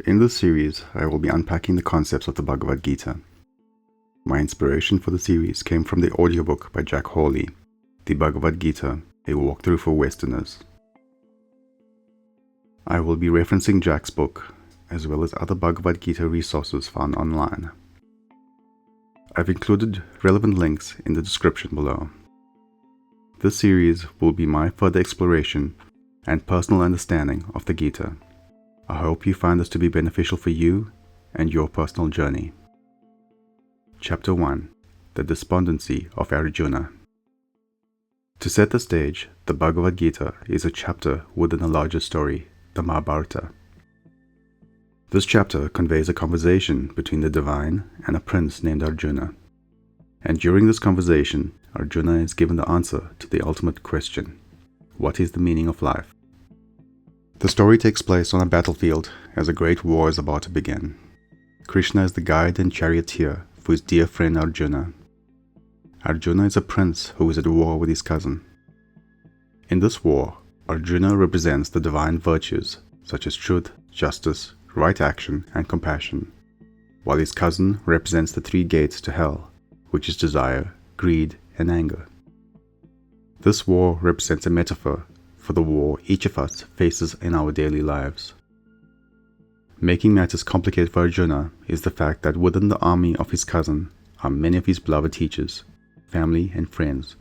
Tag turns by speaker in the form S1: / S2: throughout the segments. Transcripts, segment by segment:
S1: In this series, I will be unpacking the concepts of the Bhagavad Gita. My inspiration for the series came from the audiobook by Jack Hawley, The Bhagavad Gita, a walkthrough for Westerners. I will be referencing Jack's book, as well as other Bhagavad Gita resources found online. I've included relevant links in the description below. This series will be my further exploration and personal understanding of the Gita. I hope you find this to be beneficial for you and your personal journey. Chapter 1. The Despondency of Arjuna. To set the stage, the Bhagavad Gita is a chapter within a larger story, the Mahabharata. This chapter conveys a conversation between the divine and a prince named Arjuna. And during this conversation, Arjuna is given the answer to the ultimate question: what is the meaning of life? The story takes place on a battlefield as a great war is about to begin. Krishna is the guide and charioteer for his dear friend Arjuna. Arjuna is a prince who is at war with his cousin. In this war, Arjuna represents the divine virtues such as truth, justice, right action, and compassion, while his cousin represents the three gates to hell, which is desire, greed, and anger. This war represents a metaphor for the war each of us faces in our daily lives. Making matters complicated for Arjuna is the fact that within the army of his cousin are many of his beloved teachers, family, and friends,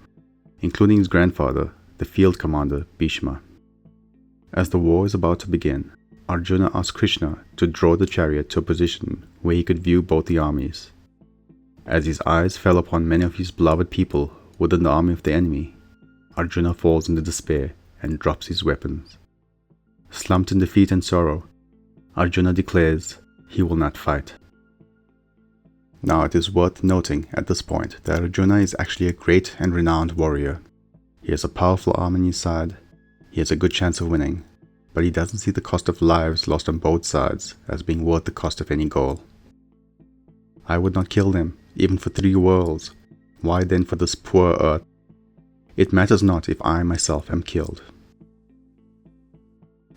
S1: including his grandfather, the field commander Bhishma. As the war is about to begin, Arjuna asks Krishna to draw the chariot to a position where he could view both the armies. As his eyes fell upon many of his beloved people within the army of the enemy, Arjuna falls into despair and drops his weapons. Slumped in defeat and sorrow, Arjuna declares he will not fight. Now it is worth noting at this point that Arjuna is actually a great and renowned warrior. He has a powerful arm on his side, he has a good chance of winning, but he doesn't see the cost of lives lost on both sides as being worth the cost of any goal. I would not kill them, even for 3 worlds. Why then for this poor earth? It matters not if I myself am killed.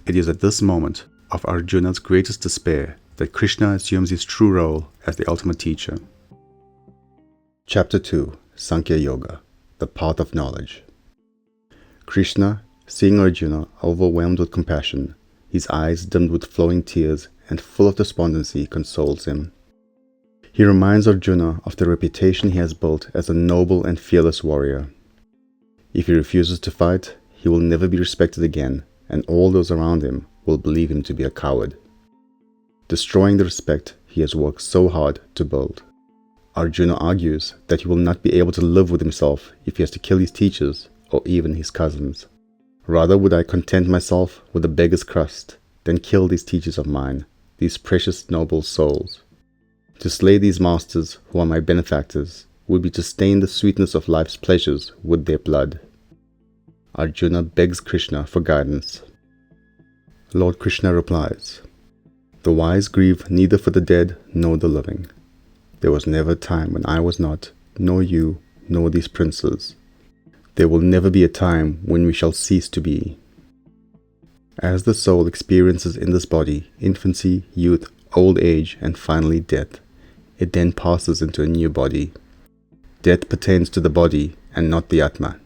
S1: It is at this moment of Arjuna's greatest despair that Krishna assumes his true role as the ultimate teacher. Chapter 2. Sankhya Yoga, the Path of Knowledge. Krishna, seeing Arjuna overwhelmed with compassion, his eyes dimmed with flowing tears and full of despondency, consoles him. He reminds Arjuna of the reputation he has built as a noble and fearless warrior. If he refuses to fight, he will never be respected again, and all those around him will believe him to be a coward, destroying the respect he has worked so hard to build. Arjuna argues that he will not be able to live with himself if he has to kill his teachers or even his cousins. Rather would I content myself with a beggar's crust than kill these teachers of mine, these precious noble souls. To slay these masters who are my benefactors would be to stain the sweetness of life's pleasures with their blood. Arjuna begs Krishna for guidance. Lord Krishna replies, "The wise grieve neither for the dead nor the living. There was never a time when I was not, nor you, nor these princes. There will never be a time when we shall cease to be." As the soul experiences in this body infancy, youth, old age, and finally death, it then passes into a new body. Death pertains to the body and not the Atma.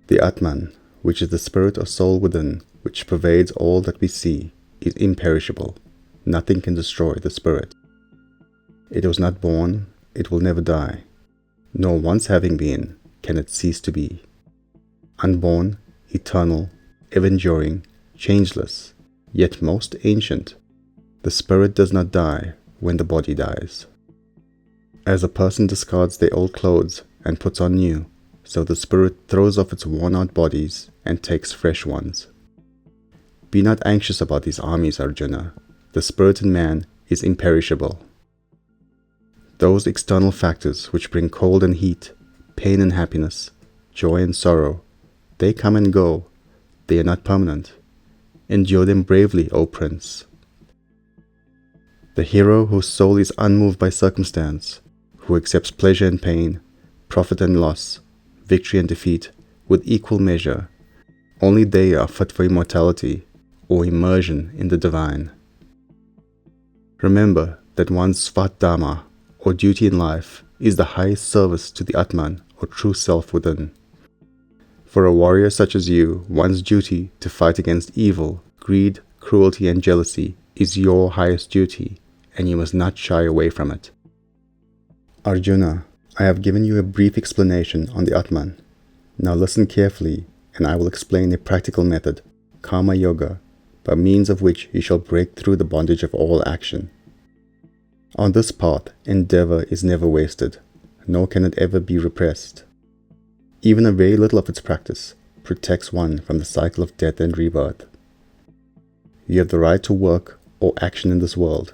S1: The Atman, which is the spirit or soul within, which pervades all that we see, is imperishable. Nothing can destroy the spirit. It was not born, it will never die, nor once having been, can it cease to be. Unborn, eternal, ever-enduring, changeless, yet most ancient, the spirit does not die when the body dies. As a person discards their old clothes and puts on new, so the spirit throws off its worn-out bodies and takes fresh ones. Be not anxious about these armies, Arjuna. The spirit in man is imperishable. Those external factors which bring cold and heat, pain and happiness, joy and sorrow, they come and go. They are not permanent. Endure them bravely, O Prince. The hero whose soul is unmoved by circumstance, who accepts pleasure and pain, profit and loss, victory and defeat, with equal measure, only they are fit for immortality or immersion in the divine. Remember that one's svadharma, or duty in life, is the highest service to the Atman, or true self within. For a warrior such as you, one's duty to fight against evil, greed, cruelty and jealousy is your highest duty, and you must not shy away from it. Arjuna, I have given you a brief explanation on the Atman. Now listen carefully, and I will explain a practical method, Karma Yoga, by means of which you shall break through the bondage of all action. On this path, endeavor is never wasted, nor can it ever be repressed. Even a very little of its practice protects one from the cycle of death and rebirth. You have the right to work or action in this world,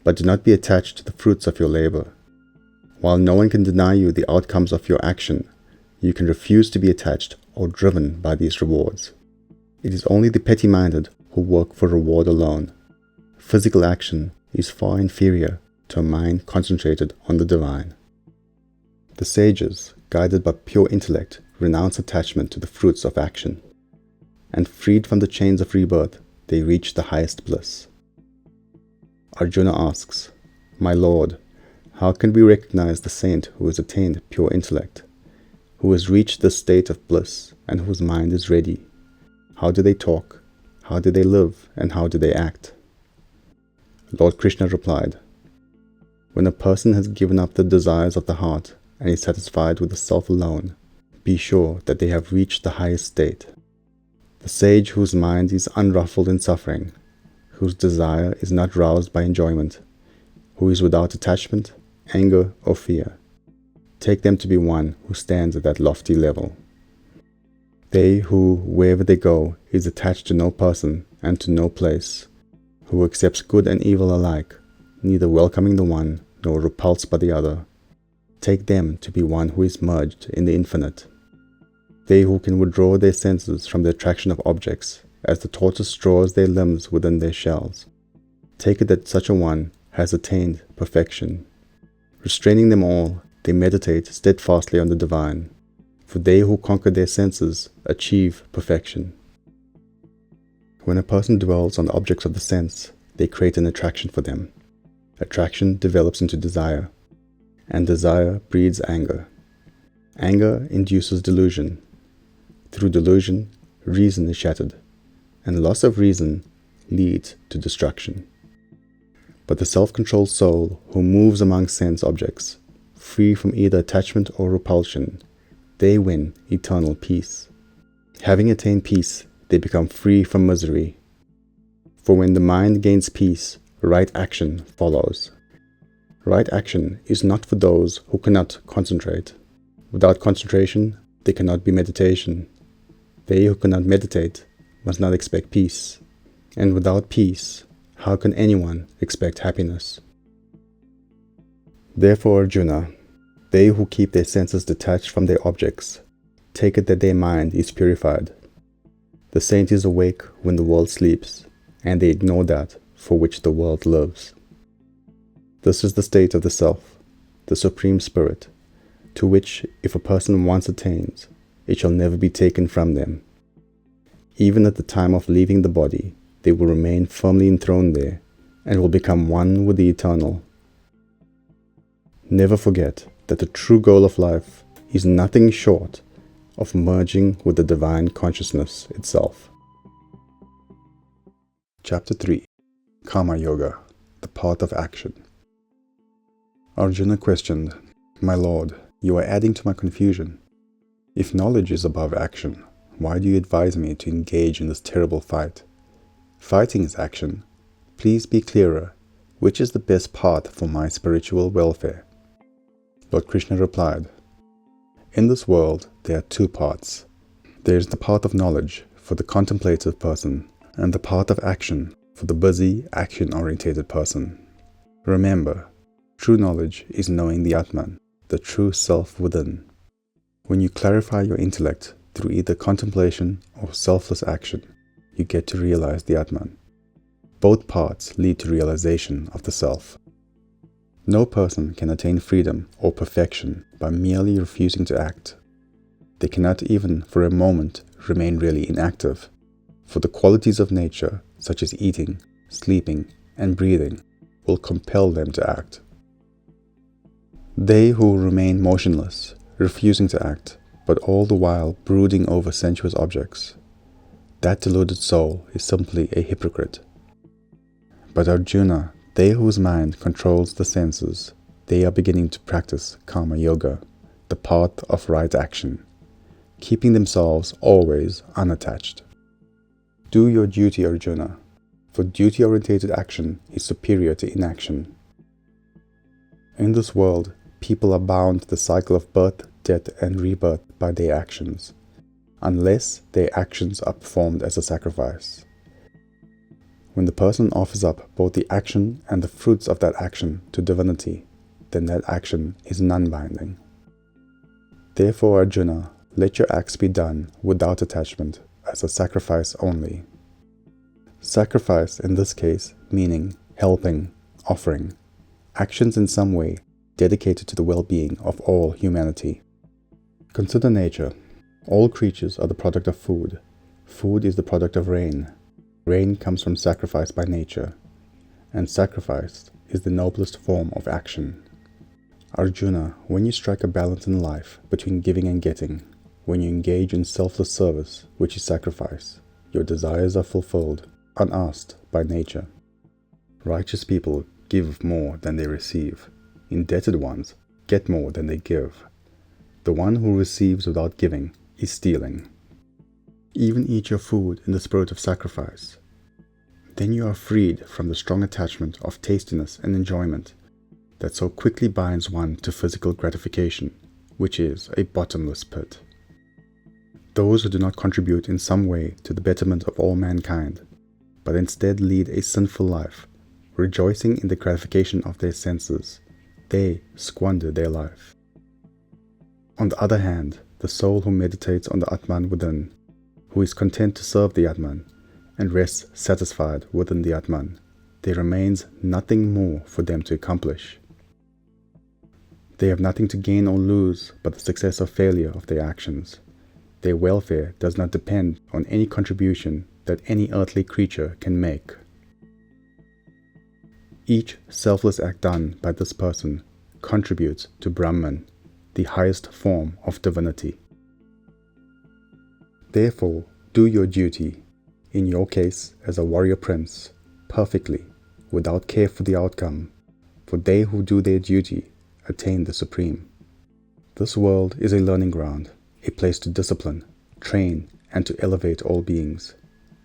S1: but do not be attached to the fruits of your labor. While no one can deny you the outcomes of your action, you can refuse to be attached or driven by these rewards. It is only the petty-minded who work for reward alone. Physical action is far inferior to a mind concentrated on the divine. The sages, guided by pure intellect, renounce attachment to the fruits of action, and freed from the chains of rebirth, they reach the highest bliss. Arjuna asks, My Lord, how can we recognize the saint who has attained pure intellect, who has reached this state of bliss and whose mind is ready? How do they talk? How do they live? And how do they act? Lord Krishna replied, When a person has given up the desires of the heart and is satisfied with the self alone, be sure that they have reached the highest state. The sage whose mind is unruffled in suffering, whose desire is not roused by enjoyment, who is without attachment, anger, or fear, take them to be one who stands at that lofty level. They who, wherever they go, is attached to no person and to no place, who accepts good and evil alike, neither welcoming the one nor repulsed by the other, take them to be one who is merged in the infinite. They who can withdraw their senses from the attraction of objects, as the tortoise draws their limbs within their shells, take it that such a one has attained perfection. Restraining them all, they meditate steadfastly on the divine, for they who conquer their senses achieve perfection. When a person dwells on the objects of the sense, they create an attraction for them. Attraction develops into desire, and desire breeds anger. Anger induces delusion. Through delusion, reason is shattered, and loss of reason leads to destruction. But the self-controlled soul who moves among sense objects, free from either attachment or repulsion, they win eternal peace. Having attained peace, they become free from misery. For when the mind gains peace, right action follows. Right action is not for those who cannot concentrate. Without concentration, there cannot be meditation. They who cannot meditate must not expect peace. And without peace, how can anyone expect happiness? Therefore, Arjuna, they who keep their senses detached from their objects, take it that their mind is purified. The saint is awake when the world sleeps, and they ignore that for which the world lives. This is the state of the self, the supreme spirit, to which if a person once attains, it shall never be taken from them. Even at the time of leaving the body, they will remain firmly enthroned there, and will become one with the eternal. Never forget that the true goal of life is nothing short of merging with the divine consciousness itself. Chapter 3. Karma Yoga, the path of action. Arjuna questioned, My Lord, you are adding to my confusion. If knowledge is above action, why do you advise me to engage in this terrible fight? Fighting is action. Please be clearer. Which is the best path for my spiritual welfare? Lord Krishna replied, In this world there are two paths. There is the path of knowledge for the contemplative person, and the path of action for the busy, action-orientated person. Remember, true knowledge is knowing the Atman, the true self within. When you clarify your intellect through either contemplation or selfless action, you get to realize the Atman. Both paths lead to realization of the self. No person can attain freedom or perfection by merely refusing to act. They cannot even for a moment remain really inactive, for the qualities of nature, such as eating, sleeping, and breathing, will compel them to act. They who remain motionless, refusing to act, but all the while brooding over sensuous objects, that deluded soul is simply a hypocrite. But Arjuna, they whose mind controls the senses, they are beginning to practice Karma-Yoga, the path of right action, keeping themselves always unattached. Do your duty, Arjuna, for duty-orientated action is superior to inaction. In this world, people are bound to the cycle of birth, death, and rebirth by their actions, unless their actions are performed as a sacrifice. When the person offers up both the action and the fruits of that action to divinity, then that action is non-binding. Therefore, Arjuna, let your acts be done without attachment, as a sacrifice only. Sacrifice in this case meaning helping, offering, actions in some way dedicated to the well-being of all humanity. Consider nature. All creatures are the product of food. Food is the product of rain. Rain comes from sacrifice by nature, and sacrifice is the noblest form of action. Arjuna, when you strike a balance in life between giving and getting, when you engage in selfless service, which is sacrifice, your desires are fulfilled, unasked by nature. Righteous people give more than they receive. Indebted ones get more than they give. The one who receives without giving is stealing. Even eat your food in the spirit of sacrifice. Then you are freed from the strong attachment of tastiness and enjoyment that so quickly binds one to physical gratification, which is a bottomless pit. Those who do not contribute in some way to the betterment of all mankind, but instead lead a sinful life, rejoicing in the gratification of their senses, they squander their life. On the other hand, the soul who meditates on the Atman within, who is content to serve the Atman, and rests satisfied within the Atman, there remains nothing more for them to accomplish. They have nothing to gain or lose but the success or failure of their actions. Their welfare does not depend on any contribution that any earthly creature can make. Each selfless act done by this person contributes to Brahman, the highest form of divinity. Therefore, do your duty, in your case as a warrior prince, perfectly, without care for the outcome, for they who do their duty attain the supreme. This world is a learning ground, a place to discipline, train, and to elevate all beings.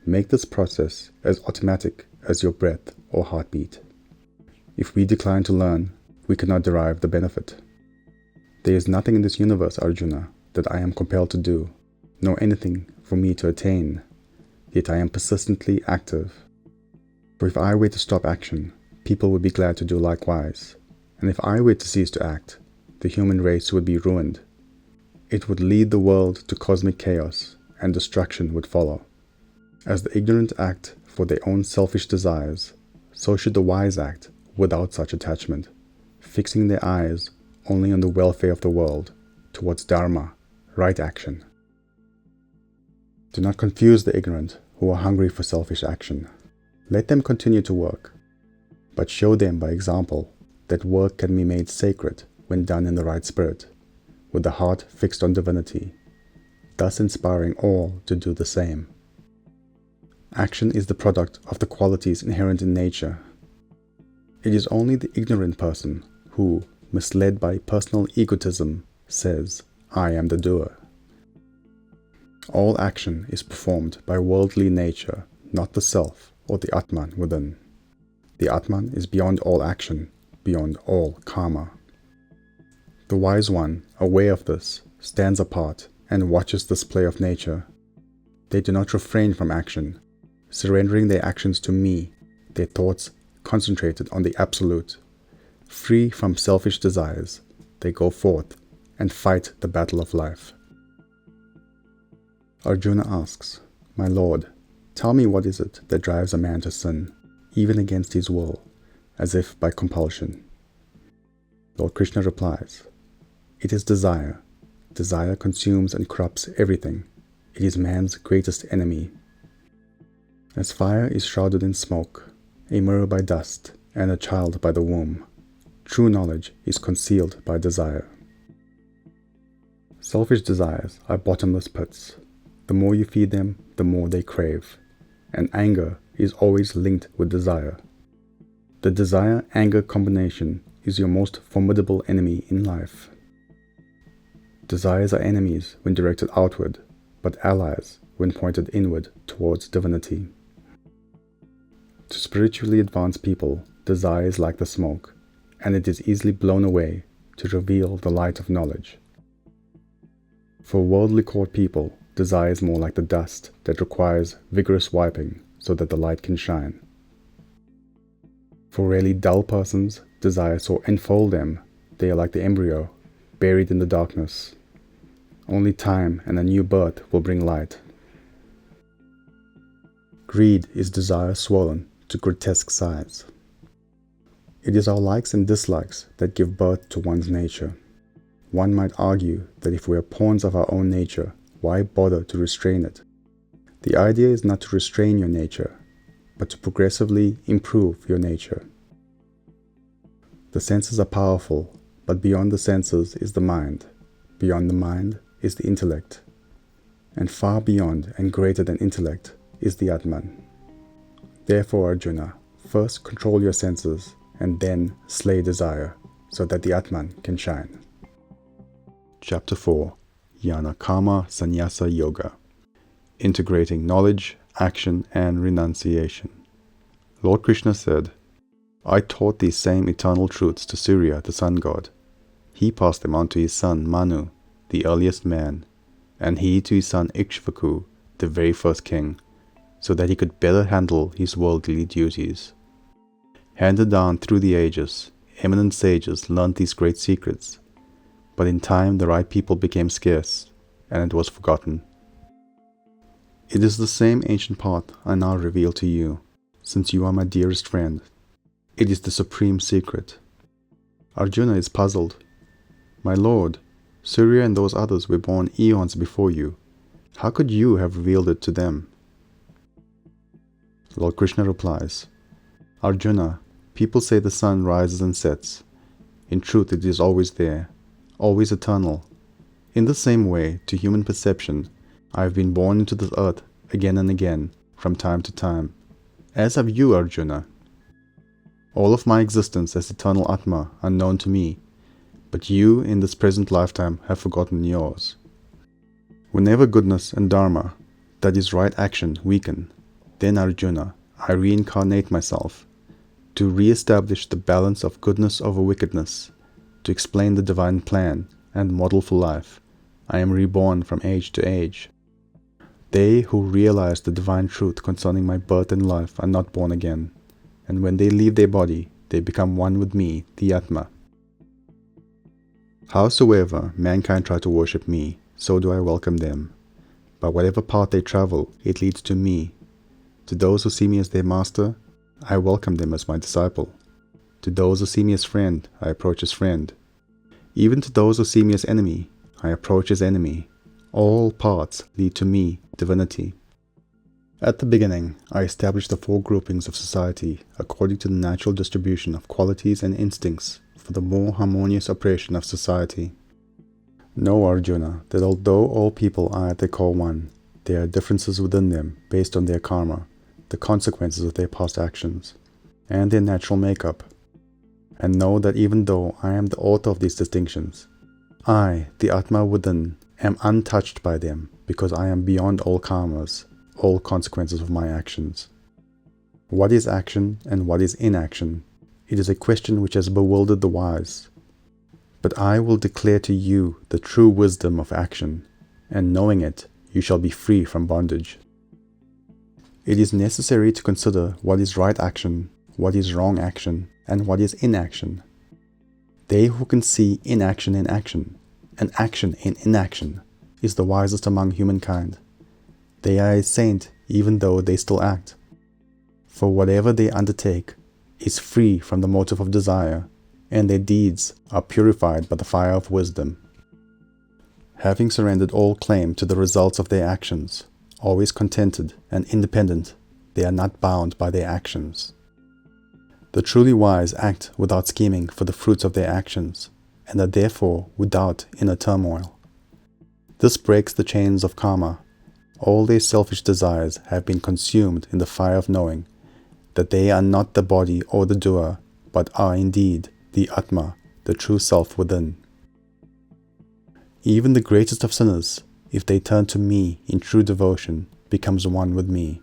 S1: Make this process as automatic as your breath or heartbeat. If we decline to learn, we cannot derive the benefit. There is nothing in this universe, Arjuna, that I am compelled to do, nor anything for me to attain, yet I am persistently active. For if I were to stop action, people would be glad to do likewise, and if I were to cease to act, the human race would be ruined. It would lead the world to cosmic chaos, and destruction would follow. As the ignorant act for their own selfish desires, so should the wise act without such attachment, fixing their eyes only on the welfare of the world, towards Dharma, right action. Do not confuse the ignorant who are hungry for selfish action. Let them continue to work, but show them by example that work can be made sacred when done in the right spirit, with the heart fixed on divinity, thus inspiring all to do the same. Action is the product of the qualities inherent in nature. It is only the ignorant person who, misled by personal egotism, says, "I am the doer." All action is performed by worldly nature, not the self or the Atman within. The Atman is beyond all action, beyond all karma. The wise one, aware of this, stands apart and watches this play of nature. They do not refrain from action, surrendering their actions to me, their thoughts concentrated on the Absolute. Free from selfish desires, they go forth and fight the battle of life. Arjuna asks, "My Lord, tell me what is it that drives a man to sin, even against his will, as if by compulsion?" Lord Krishna replies, "It is desire. Desire consumes and corrupts everything. It is man's greatest enemy. As fire is shrouded in smoke, a mirror by dust, and a child by the womb. True knowledge is concealed by desire. Selfish desires are bottomless pits. The more you feed them, the more they crave. And anger is always linked with desire. The desire-anger combination is your most formidable enemy in life. Desires are enemies when directed outward, but allies when pointed inward towards divinity. To spiritually advanced people, desire is like the smoke, and it is easily blown away to reveal the light of knowledge. For worldly caught people, desire is more like the dust that requires vigorous wiping so that the light can shine. For really dull persons, desire so enfold them, they are like the embryo, buried in the darkness. Only time and a new birth will bring light. Greed is desire swollen to grotesque size. It is our likes and dislikes that give birth to one's nature. One might argue that if we are pawns of our own nature, why bother to restrain it? The idea is not to restrain your nature, but to progressively improve your nature. The senses are powerful, but beyond the senses is the mind. Beyond the mind is the intellect. And far beyond and greater than intellect is the Atman. Therefore, Arjuna, first control your senses and then slay desire, so that the Atman can shine. Chapter 4. Jnana Karma-Sanyasa Yoga. Integrating knowledge, action, and renunciation. Lord Krishna said, I taught these same eternal truths to Surya, the sun god. He passed them on to his son Manu, the earliest man, and he to his son Ikshvaku, the very first king, so that he could better handle his worldly duties. Handed down through the ages, eminent sages learnt these great secrets, but in time the right people became scarce, and it was forgotten. It is the same ancient path I now reveal to you, since you are my dearest friend. It is the supreme secret. Arjuna is puzzled. My lord, Surya and those others were born eons before you. How could you have revealed it to them? Lord Krishna replies, Arjuna, people say the sun rises and sets. In truth, it is always there, always eternal. In the same way, to human perception, I have been born into this earth again and again, from time to time, as have you, Arjuna. All of my existence as eternal Atma are known to me, but you in this present lifetime have forgotten yours. Whenever goodness and dharma, that is right action, weaken, then Arjuna, I reincarnate myself, to re-establish the balance of goodness over wickedness, to explain the divine plan and model for life. I am reborn from age to age. They who realize the divine truth concerning my birth and life are not born again, and when they leave their body, they become one with me, the Atma. Howsoever mankind try to worship me, so do I welcome them. By whatever path they travel, it leads to me. To those who see me as their master, I welcome them as my disciple. To those who see me as friend, I approach as friend. Even to those who see me as enemy, I approach as enemy. All paths lead to me, divinity. At the beginning, I established the 4 groupings of society according to the natural distribution of qualities and instincts for the more harmonious operation of society. Know, Arjuna, that although all people are at their core one, there are differences within them based on their karma, the consequences of their past actions, and their natural makeup. And know that even though I am the author of these distinctions, I, the Atma within, am untouched by them because I am beyond all karmas, all consequences of my actions. What is action and what is inaction? It is a question which has bewildered the wise. But I will declare to you the true wisdom of action, and knowing it, you shall be free from bondage. It is necessary to consider what is right action, what is wrong action, and what is inaction. They who can see inaction in action, and action in inaction, is the wisest among humankind. They are a saint even though they still act. For whatever they undertake is free from the motive of desire, and their deeds are purified by the fire of wisdom. Having surrendered all claim to the results of their actions, always contented and independent, they are not bound by their actions. The truly wise act without scheming for the fruits of their actions, and are therefore without inner turmoil. This breaks the chains of karma. All their selfish desires have been consumed in the fire of knowing that they are not the body or the doer, but are indeed the Atma, the true self within. Even the greatest of sinners, if they turn to me in true devotion, becomes one with me.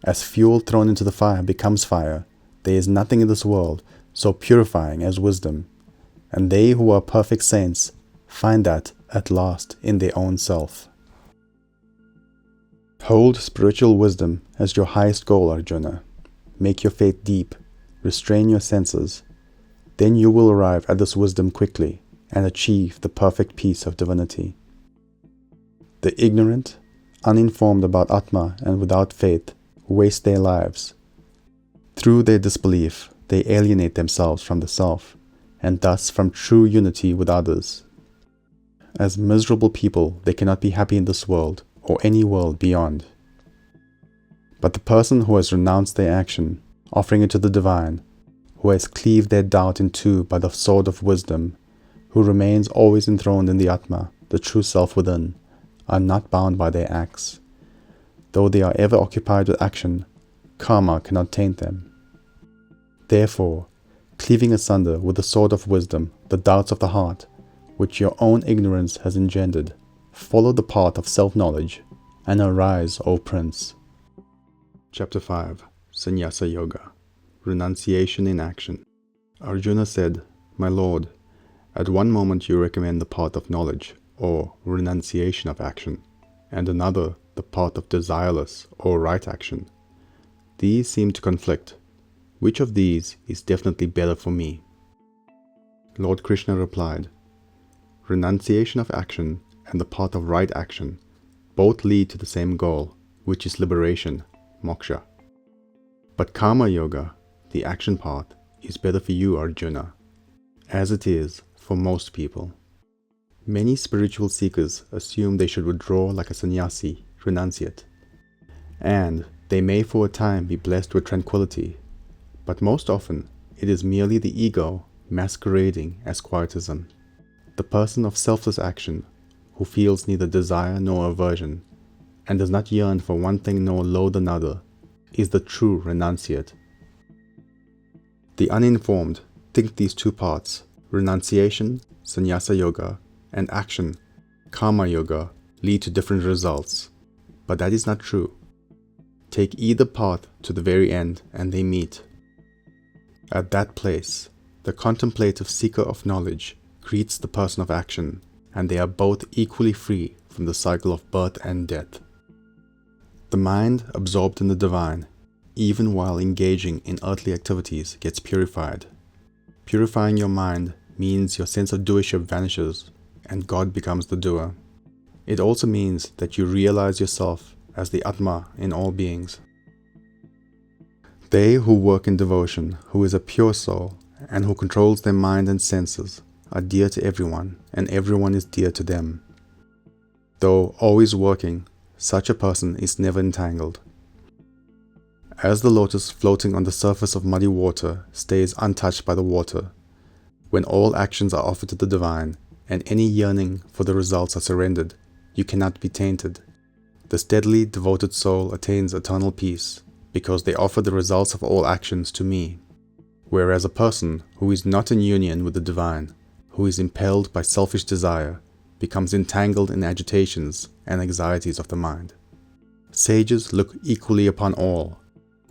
S1: As fuel thrown into the fire becomes fire, there is nothing in this world so purifying as wisdom, and they who are perfect saints find that at last in their own self. Hold spiritual wisdom as your highest goal, Arjuna. Make your faith deep, restrain your senses. Then you will arrive at this wisdom quickly and achieve the perfect peace of divinity. The ignorant, uninformed about Atma and without faith, waste their lives. Through their disbelief, they alienate themselves from the self, and thus from true unity with others. As miserable people, they cannot be happy in this world or any world beyond. But the person who has renounced their action, offering it to the divine, who has cleaved their doubt in two by the sword of wisdom, who remains always enthroned in the Atma, the true self within, are not bound by their acts. Though they are ever occupied with action, karma cannot taint them. Therefore, cleaving asunder with the sword of wisdom the doubts of the heart, which your own ignorance has engendered, follow the path of self-knowledge, and arise, O Prince. Chapter 5. Sannyasa Yoga. Renunciation in Action. Arjuna said, My Lord, at one moment you recommend the path of knowledge, or renunciation of action, and another the path of desireless, or right action. These seem to conflict. Which of these is definitely better for me? Lord Krishna replied, Renunciation of action and the path of right action both lead to the same goal, which is liberation, moksha. But Karma Yoga, the action path, is better for you, Arjuna, as it is for most people. Many spiritual seekers assume they should withdraw like a sannyasi, renunciate, and they may for a time be blessed with tranquility, but most often it is merely the ego masquerading as quietism. The person of selfless action, who feels neither desire nor aversion, and does not yearn for one thing nor loathe another, is the true renunciate. The uninformed think these two paths, renunciation, sannyasa yoga, and action, karma yoga, lead to different results, but that is not true. Take either path to the very end and they meet. At that place, the contemplative seeker of knowledge greets the person of action, and they are both equally free from the cycle of birth and death. The mind absorbed in the divine, even while engaging in earthly activities, gets purified. Purifying your mind means your sense of doership vanishes, and God becomes the doer. It also means that you realize yourself as the Atma in all beings. They who work in devotion, who is a pure soul, and who controls their mind and senses, are dear to everyone, and everyone is dear to them. Though always working, such a person is never entangled. As the lotus floating on the surface of muddy water stays untouched by the water, when all actions are offered to the divine, and any yearning for the results are surrendered, you cannot be tainted. The steadily devoted soul attains eternal peace, because they offer the results of all actions to me. Whereas a person who is not in union with the divine, who is impelled by selfish desire, becomes entangled in agitations and anxieties of the mind. Sages look equally upon all,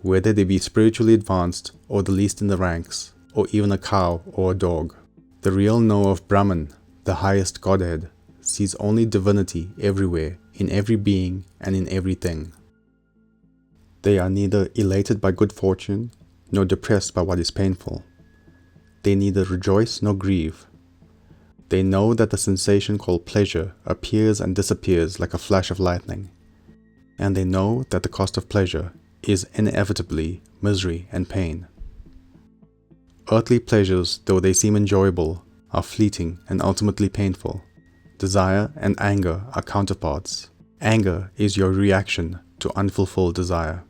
S1: whether they be spiritually advanced or the least in the ranks, or even a cow or a dog. The real knower of Brahman, the highest Godhead, sees only divinity everywhere, in every being and in everything. They are neither elated by good fortune, nor depressed by what is painful. They neither rejoice nor grieve. They know that the sensation called pleasure appears and disappears like a flash of lightning, and they know that the cost of pleasure is inevitably misery and pain. Earthly pleasures, though they seem enjoyable, are fleeting and ultimately painful. Desire and anger are counterparts. Anger is your reaction to unfulfilled desire.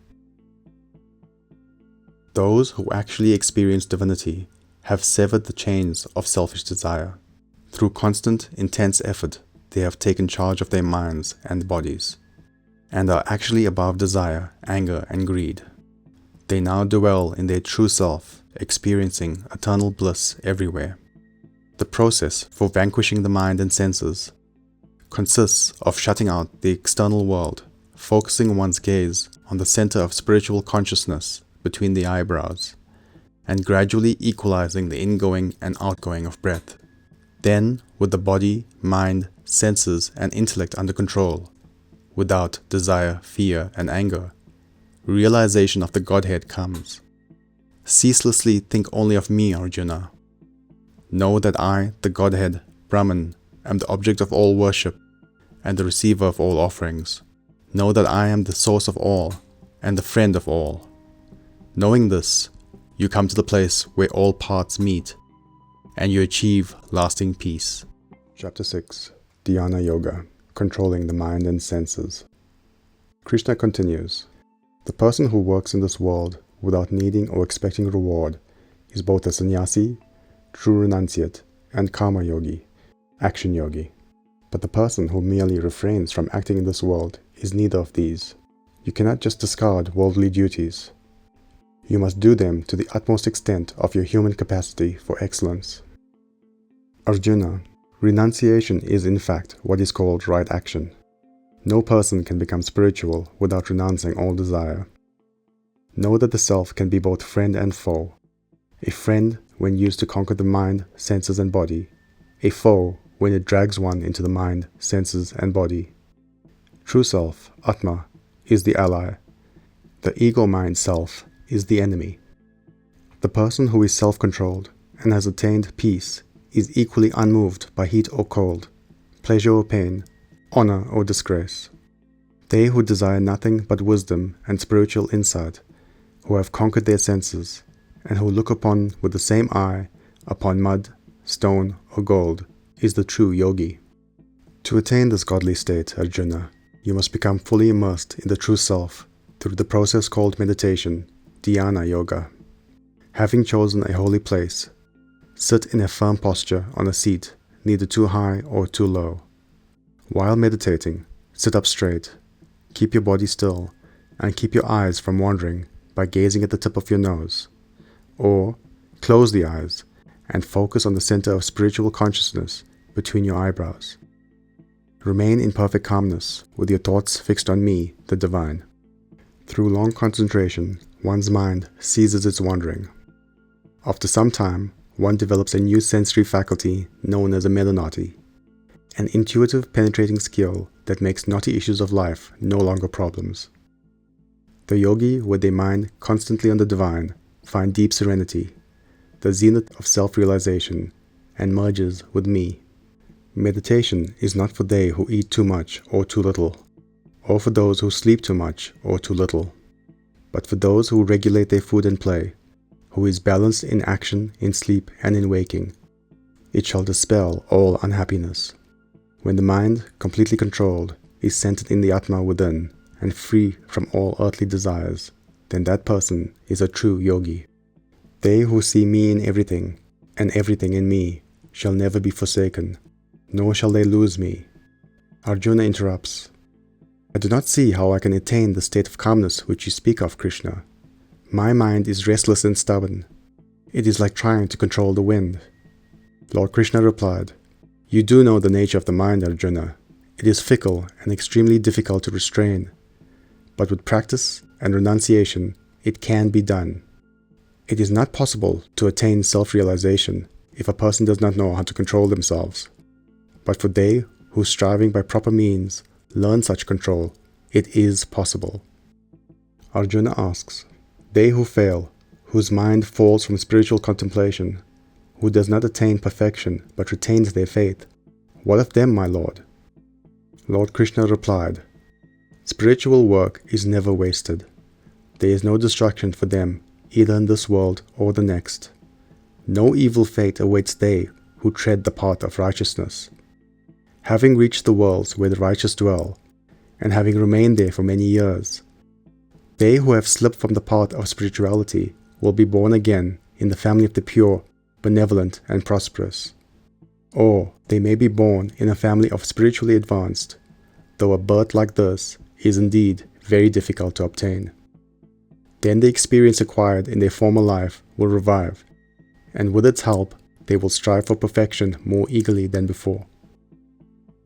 S1: Those who actually experience divinity have severed the chains of selfish desire. Through constant, intense effort, they have taken charge of their minds and bodies, and are actually above desire, anger, and greed. They now dwell in their true self, experiencing eternal bliss everywhere. The process for vanquishing the mind and senses consists of shutting out the external world, focusing one's gaze on the center of spiritual consciousness between the eyebrows, and gradually equalizing the ingoing and outgoing of breath. Then, with the body, mind, senses, and intellect under control, without desire, fear, and anger, realization of the Godhead comes. Ceaselessly think only of me, Arjuna. Know that I, the Godhead, Brahman, am the object of all worship and the receiver of all offerings. Know that I am the source of all and the friend of all. Knowing this, you come to the place where all paths meet and you achieve lasting peace. Chapter 6. Dhyana Yoga, Controlling the Mind and Senses. Krishna continues, the person who works in this world without needing or expecting reward is both a sannyasi, true renunciate, and karma yogi, action yogi. But the person who merely refrains from acting in this world is neither of these. You cannot just discard worldly duties. You must do them to the utmost extent of your human capacity for excellence. Arjuna, renunciation is in fact what is called right action. No person can become spiritual without renouncing all desire. Know that the self can be both friend and foe. A friend when used to conquer the mind, senses, and body. A foe when it drags one into the mind, senses, and body. True self, Atma, is the ally. The ego-mind self is the enemy. The person who is self-controlled and has attained peace is equally unmoved by heat or cold, pleasure or pain, honor or disgrace. They who desire nothing but wisdom and spiritual insight, who have conquered their senses, and who look upon with the same eye upon mud, stone, or gold, is the true yogi. To attain this godly state, Arjuna, you must become fully immersed in the true self through the process called meditation, Dhyana Yoga. Having chosen a holy place, sit in a firm posture on a seat, neither too high or too low. While meditating, sit up straight, keep your body still, and keep your eyes from wandering by gazing at the tip of your nose. Or, close the eyes and focus on the center of spiritual consciousness between your eyebrows. Remain in perfect calmness with your thoughts fixed on me, the Divine. Through long concentration, one's mind ceases its wandering. After some time, one develops a new sensory faculty known as a melanoti, an intuitive penetrating skill that makes knotty issues of life no longer problems. The yogi, with their mind constantly on the Divine, find deep serenity, the zenith of self-realization, and merges with me. Meditation is not for they who eat too much or too little, or for those who sleep too much or too little, but for those who regulate their food and play, who is balanced in action, in sleep, and in waking. It shall dispel all unhappiness. When the mind, completely controlled, is centered in the Atma within and free from all earthly desires, then that person is a true yogi. They who see me in everything, and everything in me, shall never be forsaken, nor shall they lose me. Arjuna interrupts, I do not see how I can attain the state of calmness which you speak of, Krishna. My mind is restless and stubborn. It is like trying to control the wind. Lord Krishna replied, You do know the nature of the mind, Arjuna. It is fickle and extremely difficult to restrain. But with practice and renunciation, it can be done. It is not possible to attain self-realization if a person does not know how to control themselves. But for they who, striving by proper means, learn such control, it is possible. Arjuna asks, They who fail, whose mind falls from spiritual contemplation, who does not attain perfection but retains their faith, what of them, my Lord? Lord Krishna replied, Spiritual work is never wasted. There is no destruction for them, either in this world or the next. No evil fate awaits they who tread the path of righteousness. Having reached the worlds where the righteous dwell, and having remained there for many years, they who have slipped from the path of spirituality will be born again in the family of the pure, benevolent, and prosperous. Or they may be born in a family of spiritually advanced, though a birth like this is indeed very difficult to obtain. Then the experience acquired in their former life will revive, and with its help they will strive for perfection more eagerly than before.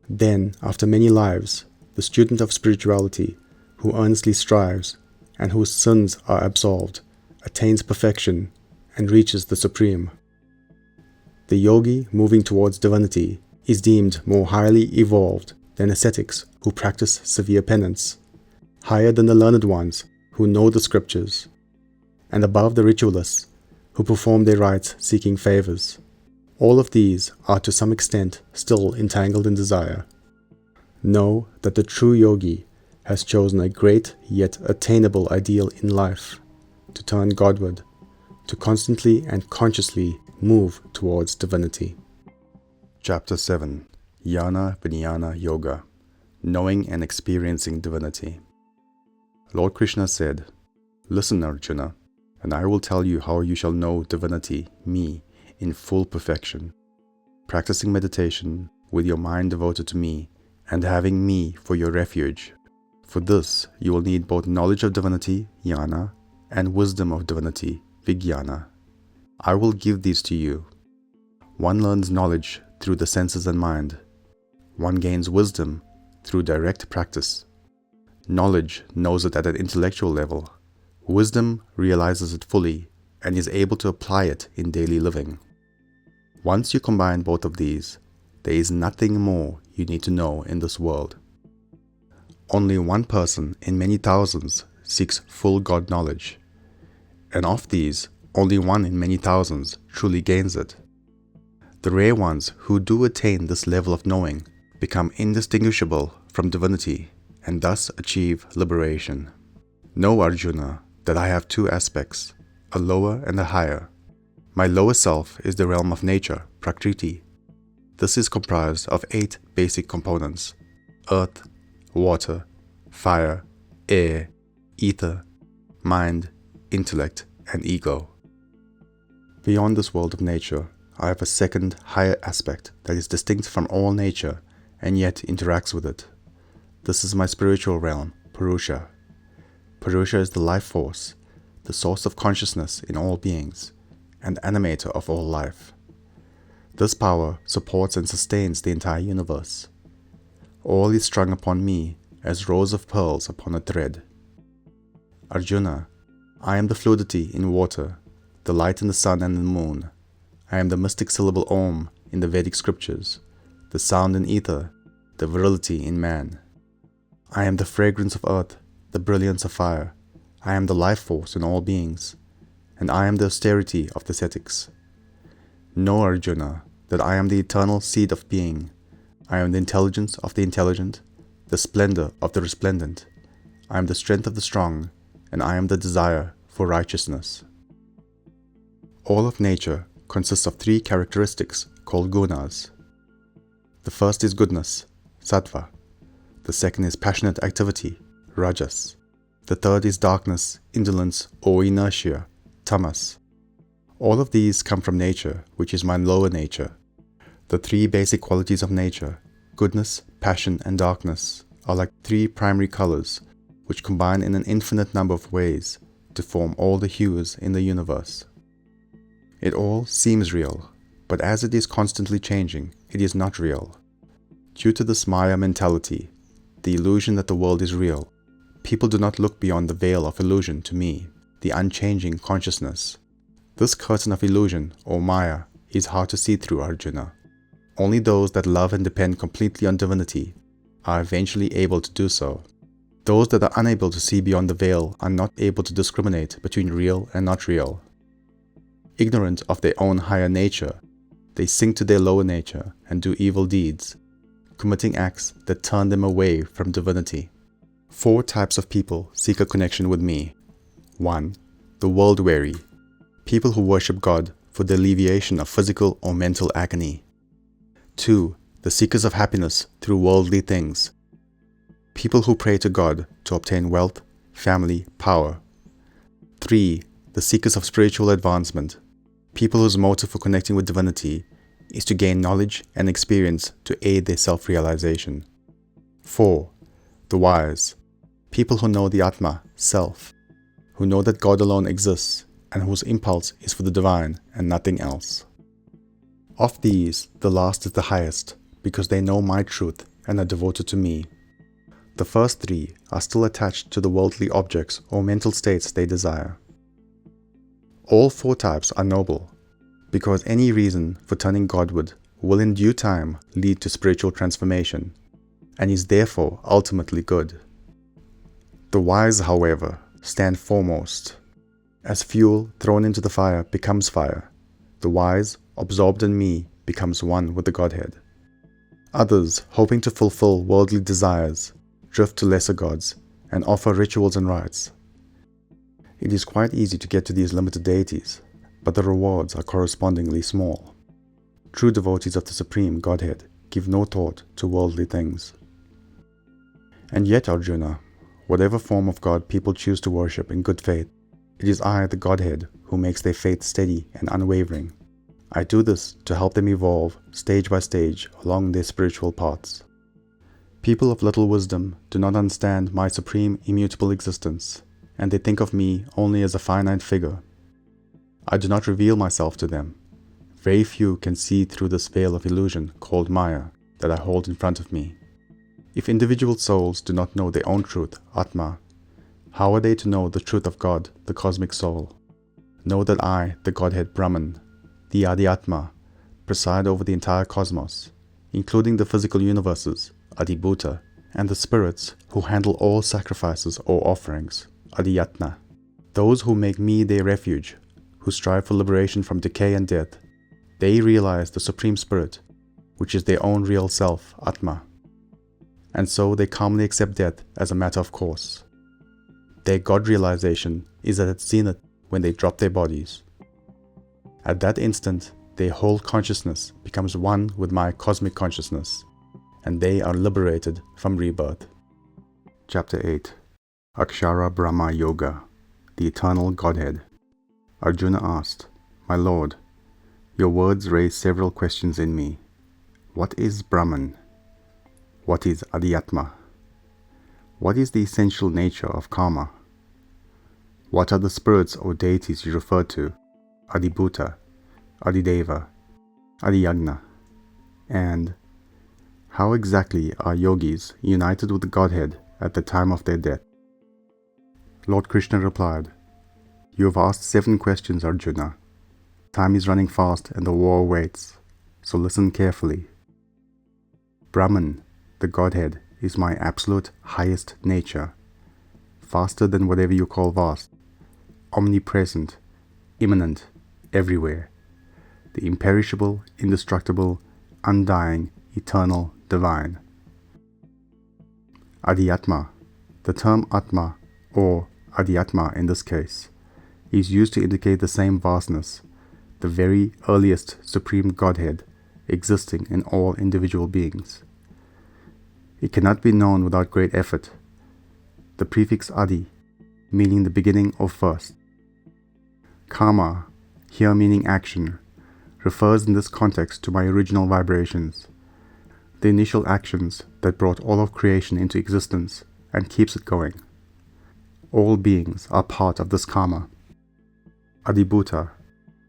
S1: Then, after many lives, the student of spirituality, who earnestly strives and whose sins are absolved, attains perfection and reaches the supreme. The yogi moving towards divinity is deemed more highly evolved than ascetics who practice severe penance, higher than the learned ones who know the scriptures, and above the ritualists who perform their rites seeking favors. All of these are to some extent still entangled in desire. Know that the true yogi has chosen a great yet attainable ideal in life, to turn Godward, to constantly and consciously move towards divinity. Chapter 7. Jnana-Vijnana Yoga, Knowing and Experiencing Divinity. Lord Krishna said, "Listen, Arjuna, and I will tell you how you shall know divinity, me, in full perfection, practicing meditation with your mind devoted to me and having me for your refuge. For this you will need both knowledge of divinity, Jnana, and wisdom of divinity, Vijnana. I will give these to you. One learns knowledge through the senses and mind. One gains wisdom through direct practice. Knowledge knows it at an intellectual level. Wisdom realizes it fully and is able to apply it in daily living. Once you combine both of these, there is nothing more you need to know in this world. Only one person in many thousands seeks full God knowledge, and of these, only one in many thousands truly gains it. The rare ones who do attain this level of knowing become indistinguishable from divinity and thus achieve liberation. Know, Arjuna, that I have two aspects, a lower and a higher. My lower self is the realm of nature, Prakriti. This is comprised of 8 basic components: earth, water, fire, air, ether, mind, intellect, and ego. Beyond this world of nature, I have a second, higher aspect that is distinct from all nature and yet interacts with it. This is my spiritual realm, Purusha. Purusha is the life force, the source of consciousness in all beings, and animator of all life. This power supports and sustains the entire universe. All is strung upon me as rows of pearls upon a thread. Arjuna, I am the fluidity in water, the light in the sun and the moon. I am the mystic syllable Om in the Vedic scriptures, the sound in ether, the virility in man. I am the fragrance of earth, the brilliance of fire. I am the life force in all beings, and I am the austerity of the ascetics. Know, Arjuna, that I am the eternal seed of being. I am the intelligence of the intelligent, the splendor of the resplendent. I am the strength of the strong, and I am the desire for righteousness. All of nature consists of 3 characteristics called gunas. The first is goodness, sattva. The second is passionate activity, rajas. The third is darkness, indolence, or inertia, tamas. All of these come from nature, which is my lower nature. The 3 basic qualities of nature, goodness, passion, and darkness, are like 3 primary colors, which combine in an infinite number of ways to form all the hues in the universe. It all seems real, but as it is constantly changing, it is not real. Due to this Maya mentality, the illusion that the world is real, people do not look beyond the veil of illusion to me, the unchanging consciousness. This curtain of illusion, or Maya, is hard to see through, Arjuna. Only those that love and depend completely on divinity are eventually able to do so. Those that are unable to see beyond the veil are not able to discriminate between real and not real. Ignorant of their own higher nature, they sink to their lower nature and do evil deeds, committing acts that turn them away from divinity. 4 types of people seek a connection with me. 1. The world-weary, people who worship God for the alleviation of physical or mental agony. 2. The seekers of happiness through worldly things, people who pray to God to obtain wealth, family, power. 3. The the seekers of spiritual advancement, people whose motive for connecting with divinity is to gain knowledge and experience to aid their self-realization. 4. The wise, people who know the Atma, self, who know that God alone exists and whose impulse is for the divine and nothing else. Of these, the last is the highest, because they know my truth and are devoted to me. The first three are still attached to the worldly objects or mental states they desire. All four types are noble, because any reason for turning Godward will in due time lead to spiritual transformation, and is therefore ultimately good. The wise, however, stand foremost. As fuel thrown into the fire becomes fire, the wise, absorbed in me, becomes one with the Godhead. Others, hoping to fulfill worldly desires, drift to lesser gods and offer rituals and rites. It is quite easy to get to these limited deities, but the rewards are correspondingly small. True devotees of the Supreme Godhead give no thought to worldly things. And yet, Arjuna, whatever form of God people choose to worship in good faith, it is I, the Godhead, who makes their faith steady and unwavering. I do this to help them evolve stage by stage along their spiritual paths. People of little wisdom do not understand my supreme immutable existence, and they think of me only as a finite figure. I do not reveal myself to them. Very few can see through this veil of illusion called Maya that I hold in front of me. If individual souls do not know their own truth, Atma, how are they to know the truth of God, the cosmic soul? Know that I, the Godhead Brahman, the Adi-Atma, preside over the entire cosmos, including the physical universes, Adibhuta, and the spirits who handle all sacrifices or offerings, Adiyatna. Those who make me their refuge, who strive for liberation from decay and death, they realize the Supreme Spirit, which is their own real self, Atma. And so they calmly accept death as a matter of course. Their God realization is at its zenith when they drop their bodies. At that instant, their whole consciousness becomes one with my cosmic consciousness, and they are liberated from rebirth. Chapter 8. Aksara Brahma Yoga, the Eternal Godhead. Arjuna asked, My Lord, your words raise several questions in me. What is Brahman? What is Adhyatma? What is the essential nature of karma? What are the spirits or deities you refer to, Adibhuta, Adideva, Adiyagna? And how exactly are yogis united with the Godhead at the time of their death? Lord Krishna replied, You have asked 7 questions, Arjuna. Time is running fast and the war waits, so listen carefully. Brahman, the Godhead, is my absolute highest nature, vaster than whatever you call vast, omnipresent, immanent, everywhere, the imperishable, indestructible, undying, eternal, divine. Adhyatma, the term Atma, or Adhyatma in this case, is used to indicate the same vastness, the very earliest Supreme Godhead existing in all individual beings. It cannot be known without great effort. The prefix Adi, meaning the beginning or first. Karma, here meaning action, refers in this context to my original vibrations, the initial actions that brought all of creation into existence and keeps it going. All beings are part of this karma. Adibhuta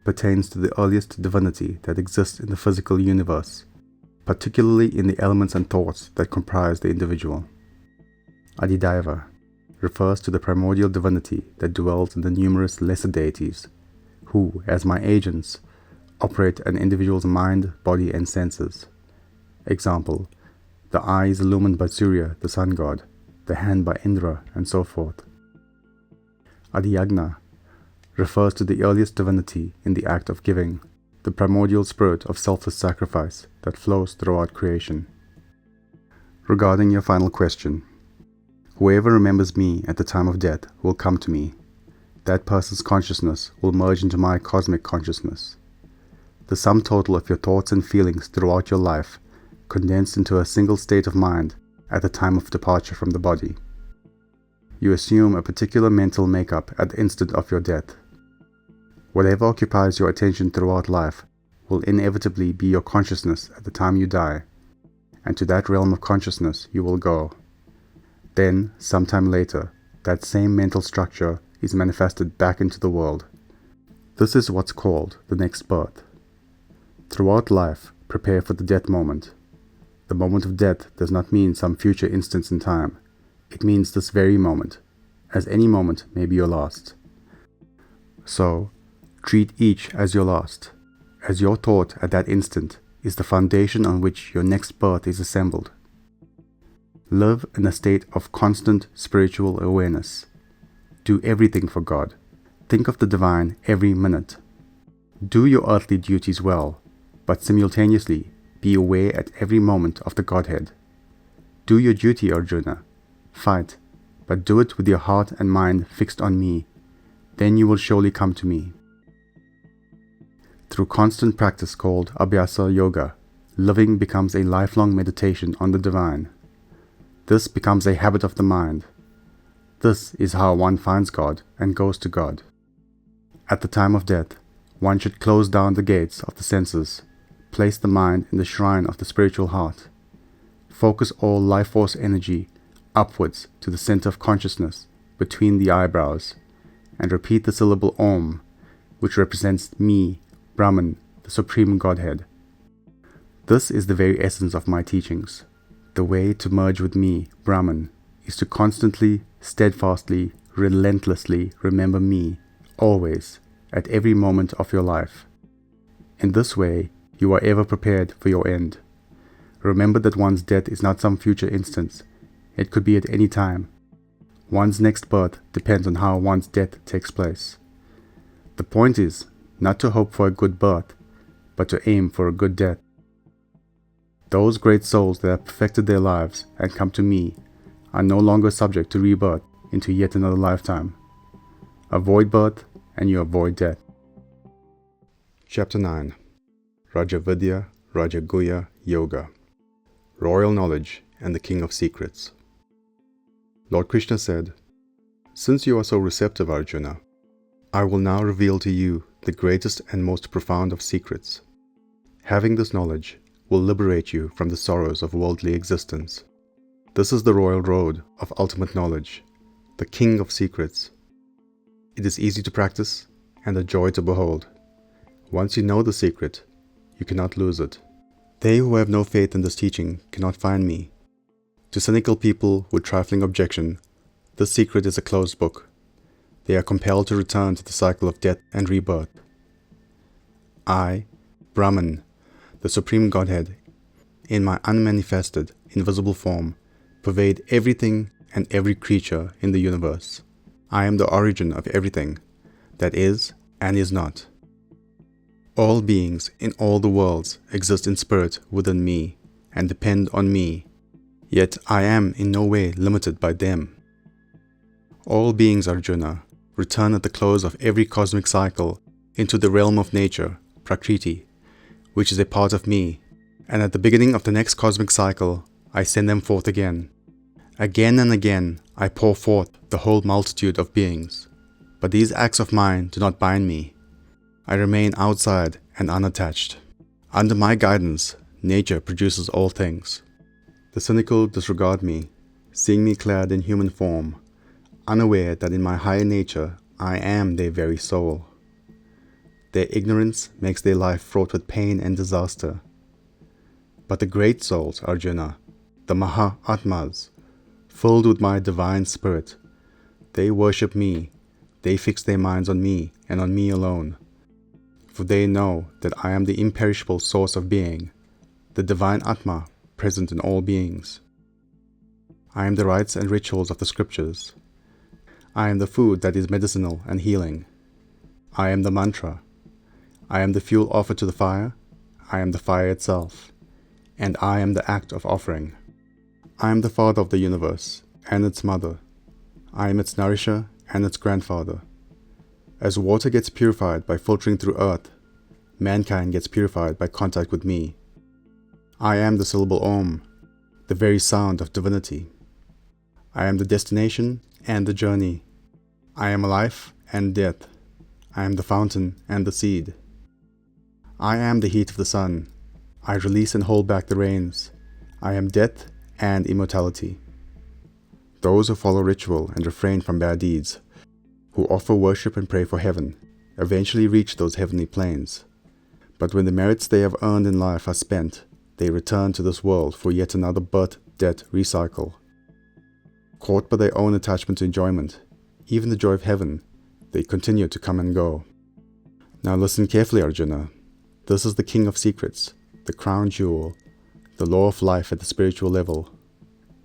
S1: pertains to the earliest divinity that exists in the physical universe, particularly in the elements and thoughts that comprise the individual. Adideva refers to the primordial divinity that dwells in the numerous lesser deities, who, as my agents, operate an individual's mind, body, and senses. Example, the eye is illumined by Surya, the sun god, the hand by Indra, and so forth. Adiyagna refers to the earliest divinity in the act of giving, the primordial spirit of selfless sacrifice that flows throughout creation. Regarding your final question, whoever remembers me at the time of death will come to me. That person's consciousness will merge into my cosmic consciousness. The sum total of your thoughts and feelings throughout your life condensed into a single state of mind at the time of departure from the body. You assume a particular mental makeup at the instant of your death. Whatever occupies your attention throughout life will inevitably be your consciousness at the time you die, and to that realm of consciousness you will go. Then, sometime later, that same mental structure is manifested back into the world. This is what's called the next birth. Throughout life, prepare for the death moment. The moment of death does not mean some future instance in time. It means this very moment, as any moment may be your last. So, treat each as your last, as your thought at that instant is the foundation on which your next birth is assembled. Live in a state of constant spiritual awareness. Do everything for God. Think of the divine every minute. Do your earthly duties well, but simultaneously be aware at every moment of the Godhead. Do your duty, Arjuna. Fight, but do it with your heart and mind fixed on me. Then you will surely come to me. Through constant practice called Abhyasa Yoga, living becomes a lifelong meditation on the divine. This becomes a habit of the mind. This is how one finds God and goes to God. At the time of death, one should close down the gates of the senses, place the mind in the shrine of the spiritual heart, focus all life force energy upwards to the center of consciousness between the eyebrows, and repeat the syllable Om, which represents me, Brahman, the Supreme Godhead. This is the very essence of my teachings. The way to merge with me, Brahman, is to constantly, steadfastly, relentlessly remember me, always, at every moment of your life. In this way, you are ever prepared for your end. Remember that one's death is not some future instance. It could be at any time. One's next birth depends on how one's death takes place. The point is not to hope for a good birth, but to aim for a good death. Those great souls that have perfected their lives and come to me are no longer subject to rebirth into yet another lifetime. Avoid birth and you avoid death. Chapter 9. Raja Vidya, Raja Guhya Yoga. Royal Knowledge and the King of Secrets. Lord Krishna said, "Since you are so receptive, Arjuna, I will now reveal to you the greatest and most profound of secrets. Having this knowledge will liberate you from the sorrows of worldly existence. This is the royal road of ultimate knowledge, the King of Secrets. It is easy to practice and a joy to behold. Once you know the secret, you cannot lose it. They who have no faith in this teaching cannot find me. To cynical people with trifling objection, this secret is a closed book. They are compelled to return to the cycle of death and rebirth. I, Brahman, the Supreme Godhead, in my unmanifested, invisible form, pervade everything and every creature in the universe. I am the origin of everything that is and is not. All beings in all the worlds exist in spirit within me and depend on me, yet I am in no way limited by them. All beings, Arjuna, return at the close of every cosmic cycle into the realm of nature, Prakriti, which is a part of me, and at the beginning of the next cosmic cycle, I send them forth again. Again and again, I pour forth the whole multitude of beings, but these acts of mine do not bind me. I remain outside and unattached. Under my guidance, nature produces all things. The cynical disregard me, seeing me clad in human form, unaware that in my higher nature I am their very soul. Their ignorance makes their life fraught with pain and disaster. But the great souls, Arjuna, the Maha-Atmas, filled with my divine spirit, they worship me, they fix their minds on me and on me alone. For they know that I am the imperishable source of being, the divine Atma present in all beings. I am the rites and rituals of the scriptures. I am the food that is medicinal and healing. I am the mantra. I am the fuel offered to the fire. I am the fire itself. And I am the act of offering. I am the father of the universe and its mother. I am its nourisher and its grandfather. As water gets purified by filtering through earth, mankind gets purified by contact with me. I am the syllable Om, the very sound of divinity. I am the destination and the journey. I am life and death. I am the fountain and the seed. I am the heat of the sun. I release and hold back the rains. I am death and immortality. Those who follow ritual and refrain from bad deeds, who offer worship and pray for heaven, eventually reach those heavenly planes. But when the merits they have earned in life are spent, they return to this world for yet another birth, death, recycle. Caught by their own attachment to enjoyment, even the joy of heaven, they continue to come and go. Now listen carefully, Arjuna. This is the king of secrets, the crown jewel, the law of life at the spiritual level.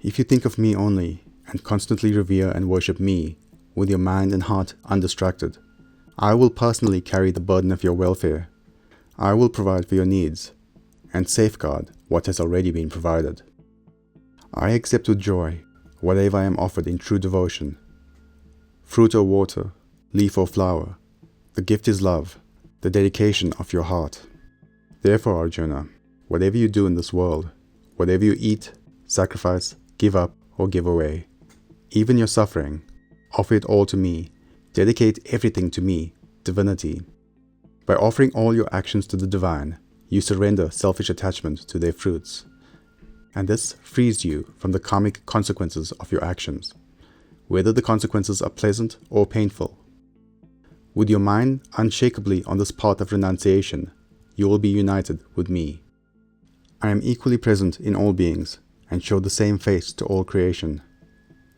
S1: If you think of me only, and constantly revere and worship me, with your mind and heart undistracted, I will personally carry the burden of your welfare. I will provide for your needs, and safeguard what has already been provided. I accept with joy whatever I am offered in true devotion. Fruit or water, leaf or flower, the gift is love, the dedication of your heart. Therefore, Arjuna, whatever you do in this world, whatever you eat, sacrifice, give up, or give away, even your suffering, offer it all to me, dedicate everything to me, Divinity. By offering all your actions to the divine, you surrender selfish attachment to their fruits, and this frees you from the karmic consequences of your actions, whether the consequences are pleasant or painful. With your mind unshakably on this path of renunciation, you will be united with me. I am equally present in all beings, and show the same face to all creation.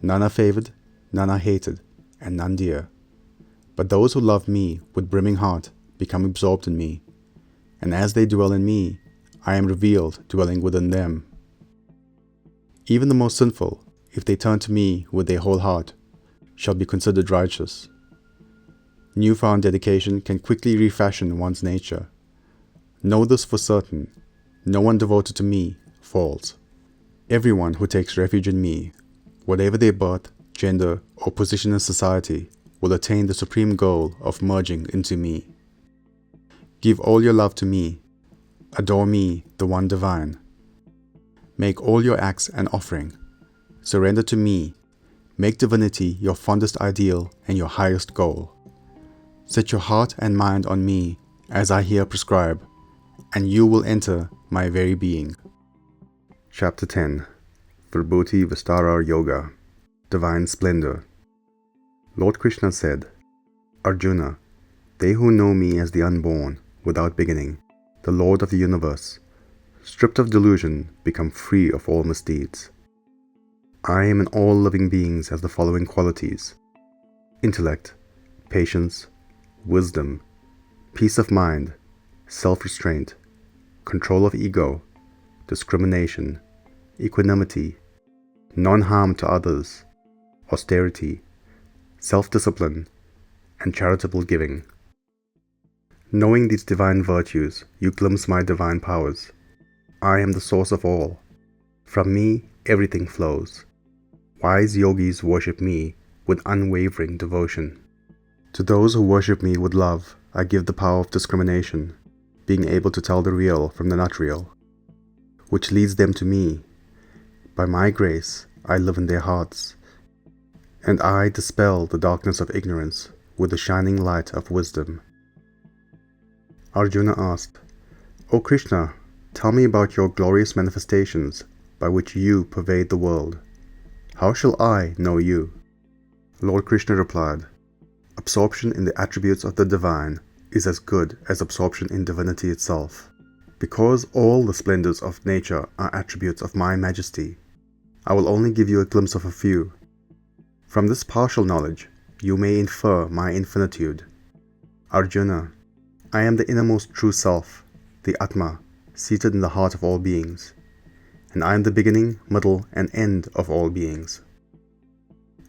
S1: None are favored, none are hated, and none dear. But those who love me with brimming heart become absorbed in me, and as they dwell in me, I am revealed dwelling within them. Even the most sinful, if they turn to me with their whole heart, shall be considered righteous. Newfound dedication can quickly refashion one's nature. Know this for certain, no one devoted to me falls. Everyone who takes refuge in me, whatever their birth, gender, or position in society, will attain the supreme goal of merging into me. Give all your love to me. Adore me, the one divine. Make all your acts an offering. Surrender to me. Make divinity your fondest ideal and your highest goal. Set your heart and mind on me, as I here prescribe, and you will enter my very being. Chapter 10. Vibhuti Vistara Yoga, Divine Splendor. Lord Krishna said, Arjuna, they who know me as the unborn, without beginning, the Lord of the universe, stripped of delusion, become free of all misdeeds. I am in all living beings as the following qualities: intellect, patience, wisdom, peace of mind, self-restraint, control of ego, discrimination, equanimity, non-harm to others, austerity, self-discipline, and charitable giving. Knowing these divine virtues, you glimpse my divine powers. I am the source of all. From me, everything flows. Wise yogis worship me with unwavering devotion. To those who worship me with love, I give the power of discrimination, being able to tell the real from the not real, which leads them to me. By my grace, I live in their hearts, and I dispel the darkness of ignorance with the shining light of wisdom. Arjuna asked, O Krishna, tell me about your glorious manifestations by which you pervade the world. How shall I know you? Lord Krishna replied, absorption in the attributes of the divine is as good as absorption in divinity itself. Because all the splendors of nature are attributes of my majesty, I will only give you a glimpse of a few. From this partial knowledge, you may infer my infinitude. Arjuna, I am the innermost true self, the Atma, seated in the heart of all beings, and I am the beginning, middle, and end of all beings.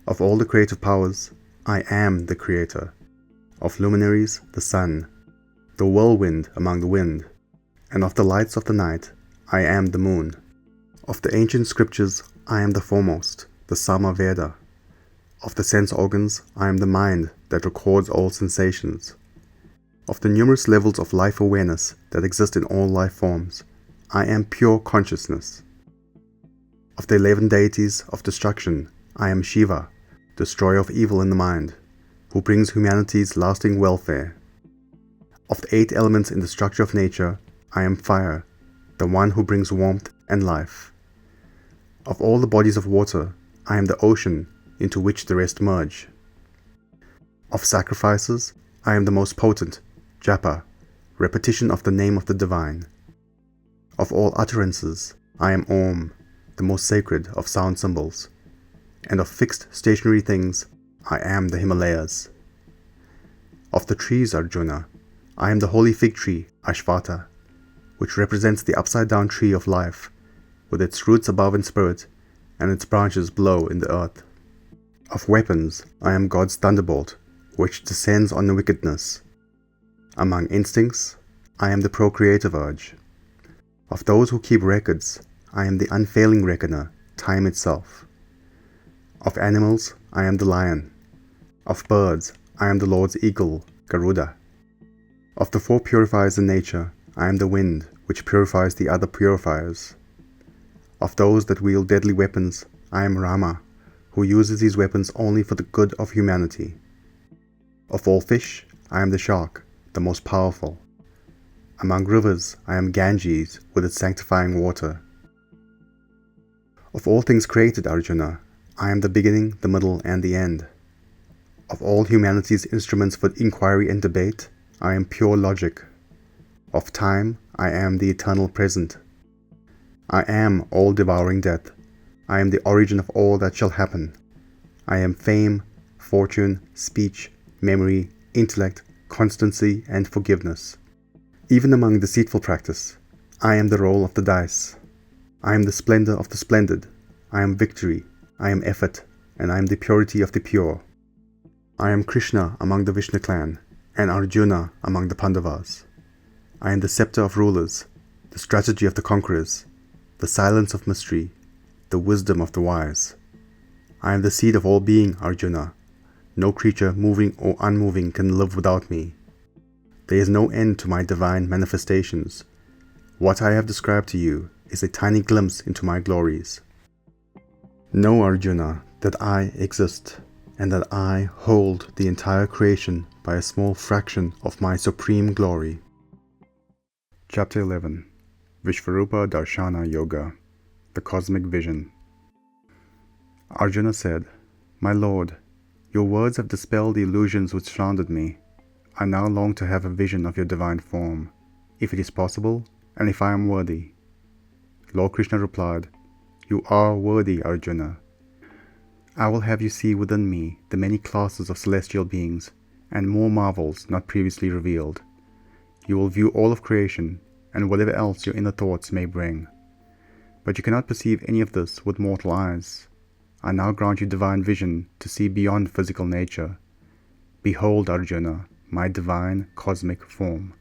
S1: Of all the creative powers, I am the creator. Of luminaries, the sun, the whirlwind among the wind, and of the lights of the night, I am the moon. Of the ancient scriptures, I am the foremost, the Sama-Veda. Of the sense organs, I am the mind that records all sensations. Of the numerous levels of life awareness that exist in all life forms, I am pure consciousness. Of the 11 deities of destruction, I am Shiva, destroyer of evil in the mind, who brings humanity's lasting welfare. Of the 8 elements in the structure of nature, I am fire, the one who brings warmth and life. Of all the bodies of water, I am the ocean into which the rest merge. Of sacrifices, I am the most potent, japa, repetition of the name of the divine. Of all utterances, I am Om, the most sacred of sound symbols. And of fixed stationary things, I am the Himalayas. Of the trees, Arjuna, I am the holy fig tree, Ashvata, which represents the upside-down tree of life, with its roots above in spirit and its branches below in the earth. Of weapons, I am God's thunderbolt, which descends on the wickedness. Among instincts, I am the procreative urge. Of those who keep records, I am the unfailing reckoner, time itself. Of animals, I am the lion. Of birds, I am the Lord's eagle, Garuda. Of the 4 purifiers in nature, I am the wind, which purifies the other purifiers. Of those that wield deadly weapons, I am Rama, who uses these weapons only for the good of humanity. Of all fish, I am the shark, the most powerful. Among rivers, I am Ganges with its sanctifying water. Of all things created, Arjuna, I am the beginning, the middle, and the end. Of all humanity's instruments for inquiry and debate, I am pure logic. Of time, I am the eternal present. I am all-devouring death. I am the origin of all that shall happen. I am fame, fortune, speech, memory, intellect, constancy, and forgiveness. Even among deceitful practice, I am the roll of the dice. I am the splendor of the splendid. I am victory. I am effort, and I am the purity of the pure. I am Krishna among the Vishnu clan, and Arjuna among the Pandavas. I am the scepter of rulers, the strategy of the conquerors, the silence of mystery, the wisdom of the wise. I am the seed of all being, Arjuna. No creature, moving or unmoving, can live without me. There is no end to my divine manifestations. What I have described to you is a tiny glimpse into my glories. Know, Arjuna, that I exist, and that I hold the entire creation by a small fraction of my supreme glory. Chapter 11. Vishvarupa Darshana Yoga, the Cosmic Vision. Arjuna said, "My Lord, your words have dispelled the illusions which surrounded me. I now long to have a vision of your divine form, if it is possible, and if I am worthy." Lord Krishna replied, "You are worthy, Arjuna. I will have you see within me the many classes of celestial beings, and more marvels not previously revealed. You will view all of creation, and whatever else your inner thoughts may bring. But you cannot perceive any of this with mortal eyes. I now grant you divine vision to see beyond physical nature. Behold, Arjuna, my divine cosmic form."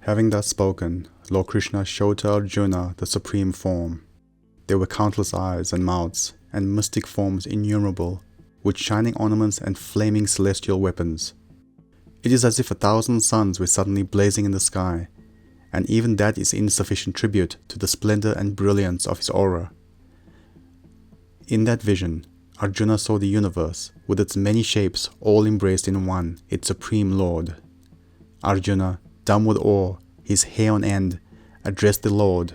S1: Having thus spoken, Lord Krishna showed to Arjuna the supreme form. There were countless eyes and mouths, and mystic forms innumerable, with shining ornaments and flaming celestial weapons. It is as if 1,000 suns were suddenly blazing in the sky, and even that is insufficient tribute to the splendor and brilliance of his aura. In that vision, Arjuna saw the universe, with its many shapes all embraced in one, its supreme Lord. Arjuna, dumb with awe, his hair on end, addressed the Lord.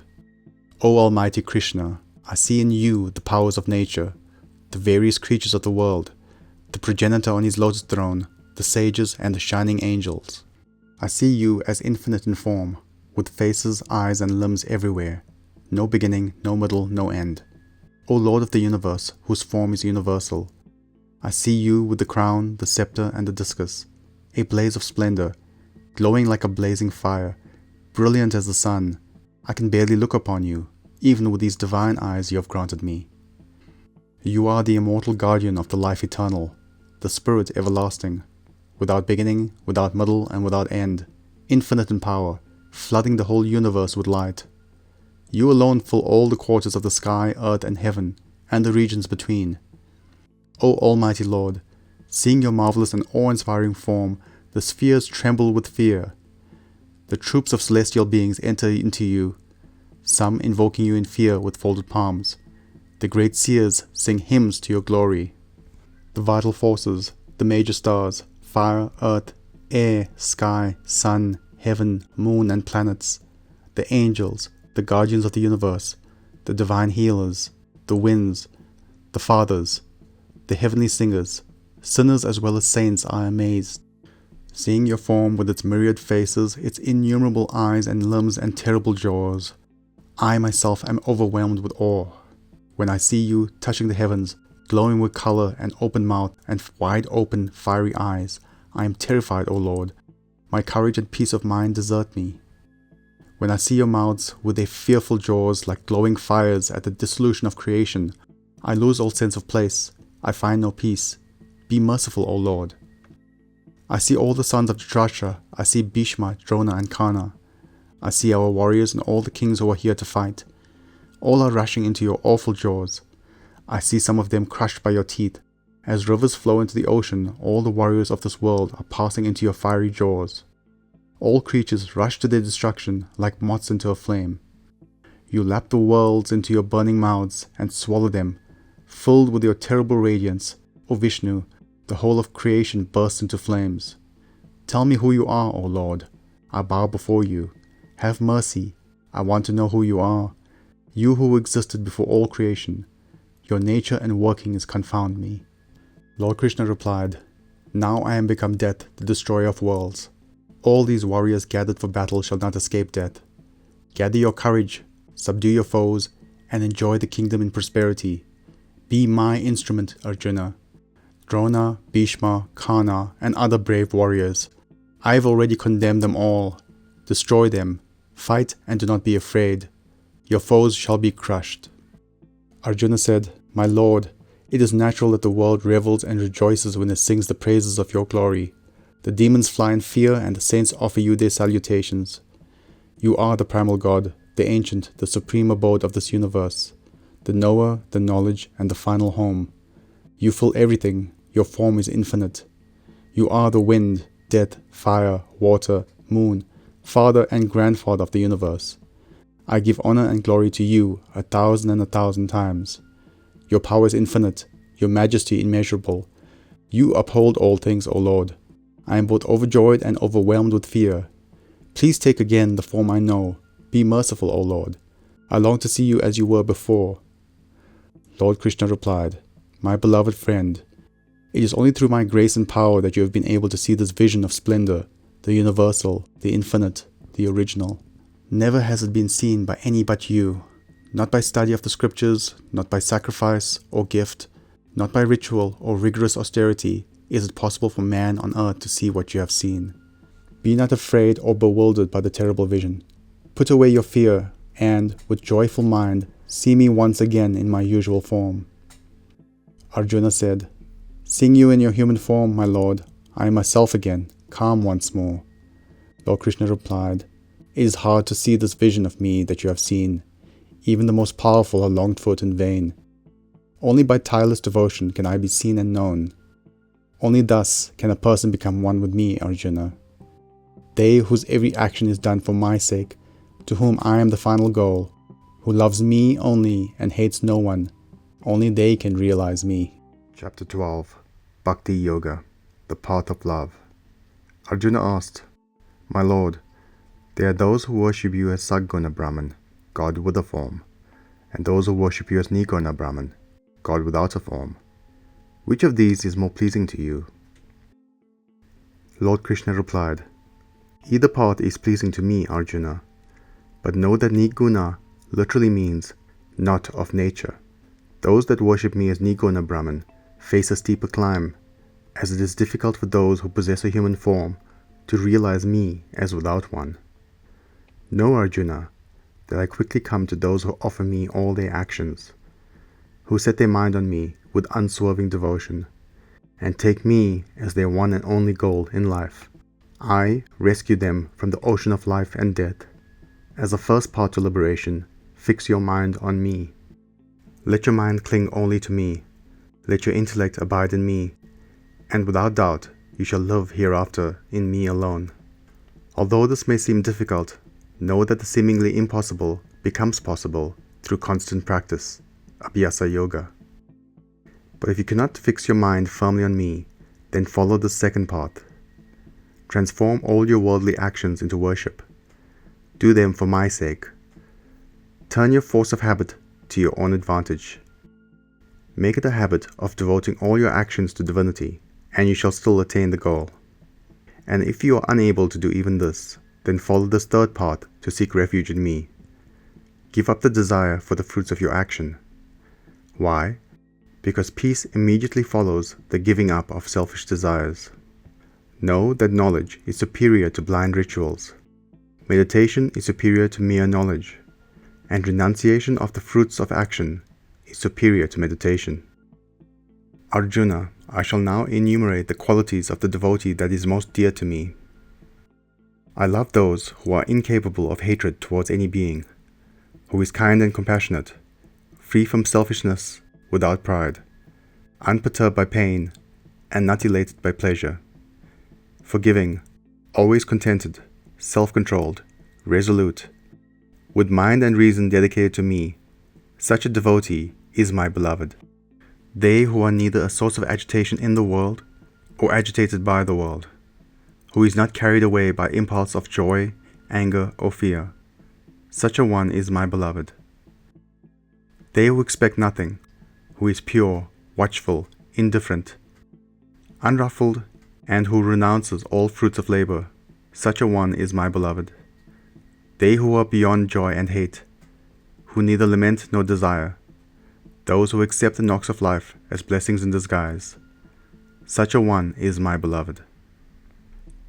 S1: "O Almighty Krishna, I see in you the powers of nature, the various creatures of the world, the progenitor on his lotus throne, the sages and the shining angels. I see you as infinite in form, with faces, eyes, and limbs everywhere, no beginning, no middle, no end. O Lord of the universe, whose form is universal, I see you with the crown, the scepter, and the discus, a blaze of splendor, glowing like a blazing fire, brilliant as the sun. I can barely look upon you, even with these divine eyes you have granted me. You are the immortal guardian of the life eternal, the spirit everlasting, without beginning, without middle, and without end, infinite in power, flooding the whole universe with light. You alone fill all the quarters of the sky, earth, and heaven, and the regions between. O Almighty Lord, seeing your marvelous and awe-inspiring form, the spheres tremble with fear. The troops of celestial beings enter into you, some invoking you in fear with folded palms. The great seers sing hymns to your glory. The vital forces, the major stars, fire, earth, air, sky, sun, heaven, moon, and planets, the angels, the guardians of the universe, the divine healers, the winds, the fathers, the heavenly singers, sinners as well as saints are amazed. Seeing your form with its myriad faces, its innumerable eyes and limbs and terrible jaws, I myself am overwhelmed with awe. When I see you touching the heavens, glowing with color and open mouth and wide open fiery eyes, I am terrified, O Lord. My courage and peace of mind desert me. When I see your mouths with their fearful jaws like glowing fires at the dissolution of creation, I lose all sense of place. I find no peace. Be merciful, O Lord. I see all the sons of Dhritarashtra. I see Bhishma, Drona, and Karna. I see our warriors and all the kings who are here to fight. All are rushing into your awful jaws. I see some of them crushed by your teeth. As rivers flow into the ocean, all the warriors of this world are passing into your fiery jaws. All creatures rush to their destruction like moths into a flame. You lap the worlds into your burning mouths and swallow them. Filled with your terrible radiance, O Vishnu, the whole of creation bursts into flames. Tell me who you are, O Lord. I bow before you. Have mercy. I want to know who you are. You who existed before all creation. Your nature and workings confound me. Lord Krishna replied, Now I am become death, the destroyer of worlds. All these warriors gathered for battle shall not escape death. Gather your courage, subdue your foes, and enjoy the kingdom in prosperity. Be my instrument, Arjuna. Drona, Bhishma, Karna, and other brave warriors. I have already condemned them all. Destroy them. Fight and do not be afraid. Your foes shall be crushed. Arjuna said, My Lord, it is natural that the world revels and rejoices when it sings the praises of your glory. The demons fly in fear and the saints offer you their salutations. You are the primal God, the ancient, the supreme abode of this universe, the knower, the knowledge, and the final home. You fill everything. Your form is infinite. You are the wind, death, fire, water, moon, father and grandfather of the universe. I give honor and glory to you 1,000 and 1,000 times. Your power is infinite, your majesty immeasurable. You uphold all things, O Lord. I am both overjoyed and overwhelmed with fear. Please take again the form I know. Be merciful, O Lord. I long to see you as you were before. Lord Krishna replied, My beloved friend, it is only through my grace and power that you have been able to see this vision of splendor, the universal, the infinite, the original. Never has it been seen by any but you, not by study of the scriptures, not by sacrifice or gift, not by ritual or rigorous austerity is it possible for man on earth to see what you have seen. Be not afraid or bewildered by the terrible vision. Put away your fear and, with joyful mind, see me once again in my usual form. Arjuna said, Seeing you in your human form, my lord, I am myself again, calm once more. Lord Krishna replied, It is hard to see this vision of me that you have seen. Even the most powerful are longed for it in vain. Only by tireless devotion can I be seen and known. Only thus can a person become one with me, Arjuna. They whose every action is done for my sake, to whom I am the final goal, who loves me only and hates no one, only they can realize me.
S2: Chapter 12 Bhakti Yoga, the Path of Love. Arjuna asked, My Lord, there are those who worship you as Saguna Brahman, God with a form, and those who worship you as Niguna Brahman, God without a form. Which of these is more pleasing to you? Lord Krishna replied, Either path is pleasing to me, Arjuna, but know that Niguna literally means not of nature. Those that worship me as Niguna Brahman face a steeper climb, as it is difficult for those who possess a human form to realize me as without one. Know, Arjuna, that I quickly come to those who offer me all their actions, who set their mind on me with unswerving devotion, and take me as their one and only goal in life. I rescue them from the ocean of life and death. As a first part to liberation, fix your mind on me. Let your mind cling only to me. Let your intellect abide in me, and without doubt you shall live hereafter in me alone. Although this may seem difficult, know that the seemingly impossible becomes possible through constant practice, Abhyasa Yoga. But if you cannot fix your mind firmly on me, Then follow the second path. Transform all your worldly actions into worship. Do them for my sake. Turn your force of habit to your own advantage. Make it a habit of devoting all your actions to divinity, and you shall still attain the goal. And if you are unable to do even this, then follow this third path to seek refuge in me. Give up the desire for the fruits of your action. Why? Because peace immediately follows the giving up of selfish desires. Know that knowledge is superior to blind rituals. Meditation is superior to mere knowledge, and renunciation of the fruits of action is superior to meditation. Arjuna, I shall now enumerate the qualities of the devotee that is most dear to me. I love those who are incapable of hatred towards any being, who is kind and compassionate, free from selfishness, without pride, unperturbed by pain, and not elated by pleasure, forgiving, always contented, self-controlled, resolute, with mind and reason dedicated to me. Such a devotee is my beloved. They who are neither a source of agitation in the world or agitated by the world, who is not carried away by impulse of joy, anger, or fear. Such a one is my beloved. They who expect nothing, who is pure, watchful, indifferent, unruffled, and who renounces all fruits of labor, such a one is my beloved. They who are beyond joy and hate, who neither lament nor desire, those who accept the knocks of life as blessings in disguise, such a one is my beloved.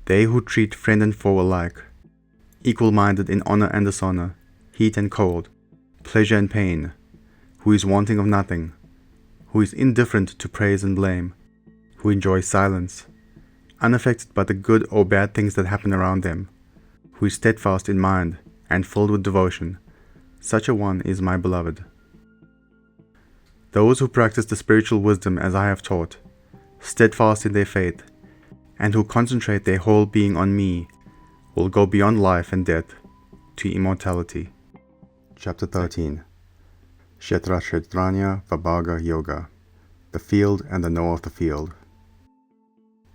S2: They who treat friend and foe alike, equal-minded in honor and dishonor, heat and cold, pleasure and pain, who is wanting of nothing, who is indifferent to praise and blame, who enjoys silence, unaffected by the good or bad things that happen around them, who is steadfast in mind and filled with devotion, such a one is my beloved. Those who practice the spiritual wisdom as I have taught, steadfast in their faith, and who concentrate their whole being on me, will go beyond life and death to immortality.
S1: Chapter 13. Ksetrajna Yoga, the field and the knower of the field.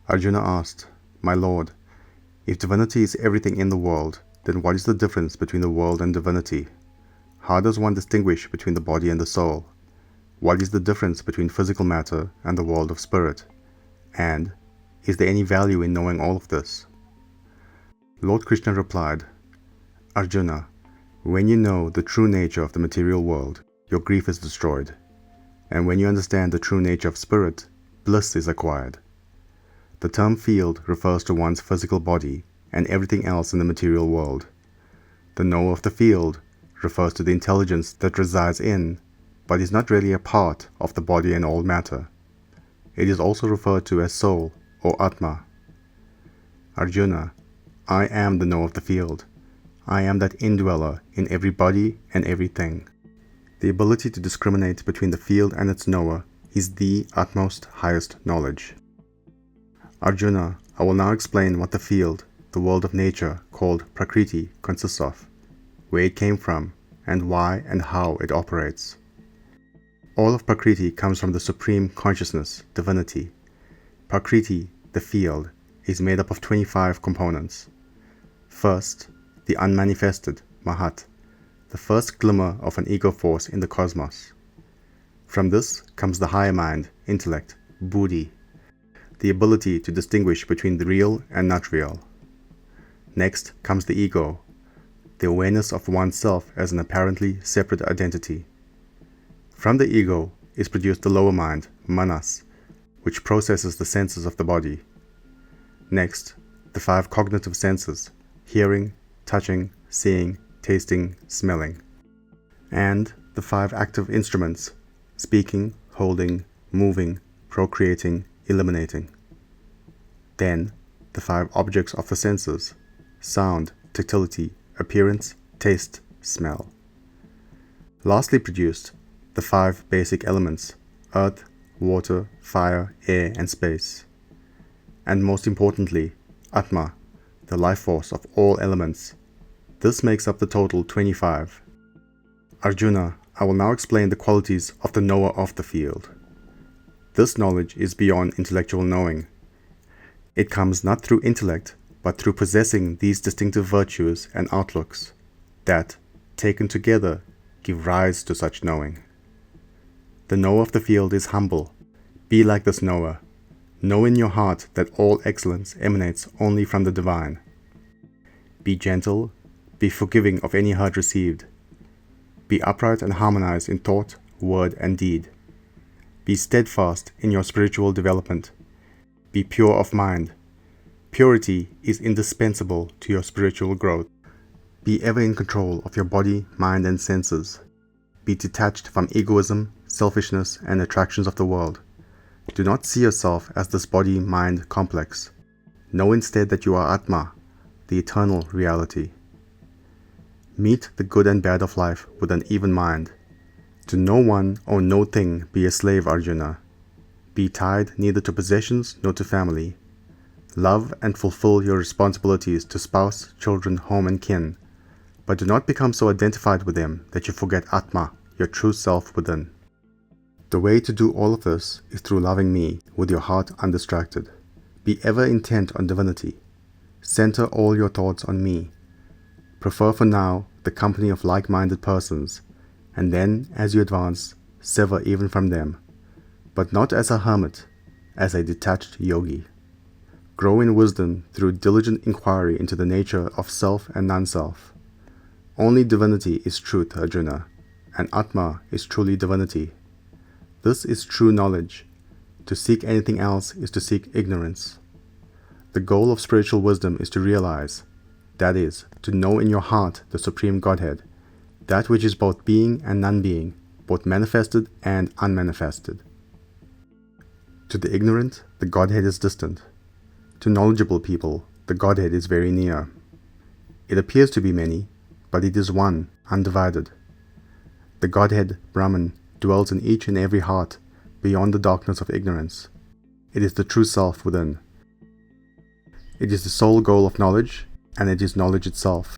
S1: Arjuna asked, My Lord, if divinity is everything in the world, then what is the difference between the world and divinity? How does one distinguish between the body and the soul? What is the difference between physical matter and the world of spirit? And is there any value in knowing all of this? Lord Krishna replied, Arjuna, when you know the true nature of the material world, your grief is destroyed. And when you understand the true nature of spirit, bliss is acquired. The term field refers to one's physical body and everything else in the material world. The knower of the field refers to the intelligence that resides in, but is not really a part of the body and all matter. It is also referred to as soul or Atma. Arjuna, I am the knower of the field. I am that indweller in every body and everything. The ability to discriminate between the field and its knower is the utmost highest knowledge. Arjuna, I will now explain what the field, the world of nature called Prakriti, consists of, where it came from, and why and how it operates. All of Prakriti comes from the Supreme Consciousness, Divinity. Prakriti, the field, is made up of 25 components. First, the unmanifested, Mahat, the first glimmer of an ego force in the cosmos. From this comes the higher mind, intellect, Buddhi, the ability to distinguish between the real and not real. Next comes the ego, the awareness of oneself as an apparently separate identity. From the ego is produced the lower mind, Manas, which processes the senses of the body. Next, the 5 cognitive senses, hearing, touching, seeing, tasting, smelling. And the 5 active instruments, speaking, holding, moving, procreating, eliminating. Then, the 5 objects of the senses, sound, tactility, appearance, taste, smell. Lastly produced, the 5 basic elements, earth, water, fire, air, and space. And most importantly, Atma, the life force of all elements. This makes up the total 25. Arjuna, I will now explain the qualities of the knower of the field. This knowledge is beyond intellectual knowing.
S2: It comes not through intellect, but through possessing these distinctive virtues and outlooks that, taken together, give rise to such knowing. The knower of the field is humble. Be like this knower. Know in your heart that all excellence emanates only from the divine. Be gentle, be forgiving of any hurt received. Be upright and harmonized in thought, word, and deed. Be steadfast in your spiritual development. Be pure of mind. Purity is indispensable to your spiritual growth. Be ever in control of your body, mind, and senses. Be detached from egoism, selfishness, and attractions of the world. Do not see yourself as this body-mind complex. Know instead that you are Atma, the eternal reality. Meet the good and bad of life with an even mind. To no one or no thing be a slave, Arjuna. Be tied neither to possessions nor to family. Love and fulfill your responsibilities to spouse, children, home, and kin, but do not become so identified with them that you forget Atma, your true self within. The way to do all of this is through loving me with your heart undistracted. Be ever intent on divinity. Center all your thoughts on me. Prefer for now the company of like-minded persons, and then, as you advance, sever even from them, but not as a hermit, as a detached yogi. Grow in wisdom through diligent inquiry into the nature of self and non-self. Only divinity is truth, Arjuna, and Atma is truly divinity. This is true knowledge. To seek anything else is to seek ignorance. The goal of spiritual wisdom is to realize, that is, to know in your heart the Supreme Godhead, that which is both being and non-being, both manifested and unmanifested. To the ignorant, the Godhead is distant. To knowledgeable people, the Godhead is very near. It appears to be many, but it is one, undivided. The Godhead, Brahman, dwells in each and every heart, beyond the darkness of ignorance. It is the true self within. It is the sole goal of knowledge, and it is knowledge itself.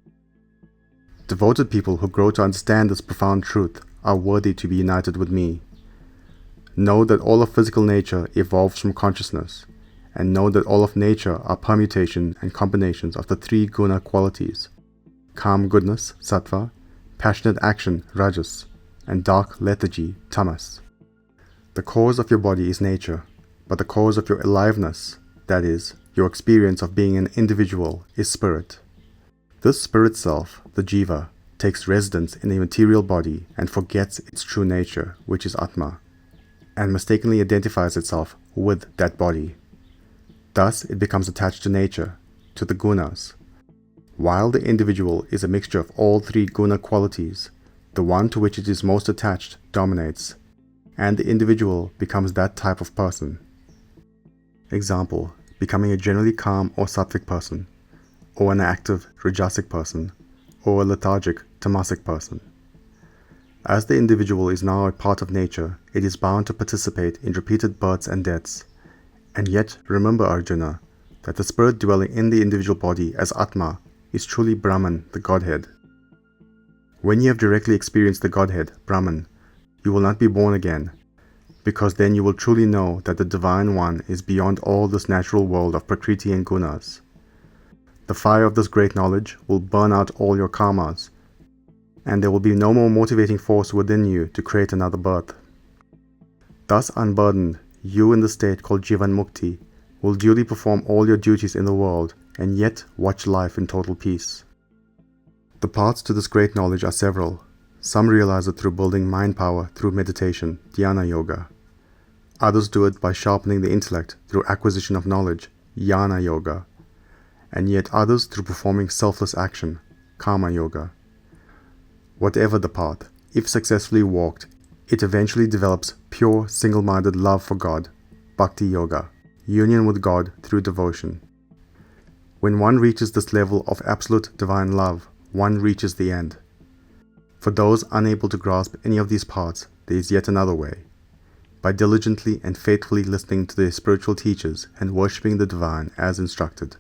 S2: Devoted people who grow to understand this profound truth are worthy to be united with me. Know that all of physical nature evolves from consciousness, and know that all of nature are permutation and combinations of the three guna qualities: calm goodness, sattva, passionate action, rajas, and dark lethargy, tamas. The cause of your body is nature, but the cause of your aliveness, that is, your experience of being an individual, is spirit. This spirit self, the jiva, takes residence in a material body and forgets its true nature, which is Atma, and mistakenly identifies itself with that body. Thus it becomes attached to nature, to the gunas. While the individual is a mixture of all three guna qualities, the one to which it is most attached dominates, and the individual becomes that type of person. Example, becoming a generally calm or sattvic person, or an active rajasic person, or a lethargic tamasic person. As the individual is now a part of nature, it is bound to participate in repeated births and deaths. And yet, remember, Arjuna, that the spirit dwelling in the individual body as Atma is truly Brahman, the Godhead. When you have directly experienced the Godhead, Brahman, you will not be born again, because then you will truly know that the Divine One is beyond all this natural world of Prakriti and Gunas. The fire of this great knowledge will burn out all your karmas, and there will be no more motivating force within you to create another birth. Thus unburdened, you in the state called Jivan Mukti will duly perform all your duties in the world and yet watch life in total peace. The paths to this great knowledge are several. Some realize it through building mind power through meditation, Dhyana Yoga. Others do it by sharpening the intellect through acquisition of knowledge, Jnana Yoga. And yet others through performing selfless action, Karma Yoga. Whatever the path, if successfully walked, it eventually develops pure, single-minded love for God, Bhakti Yoga, union with God through devotion. When one reaches this level of absolute divine love, one reaches the end. For those unable to grasp any of these paths, there is yet another way. By diligently and faithfully listening to their spiritual teachers and worshipping the divine as instructed,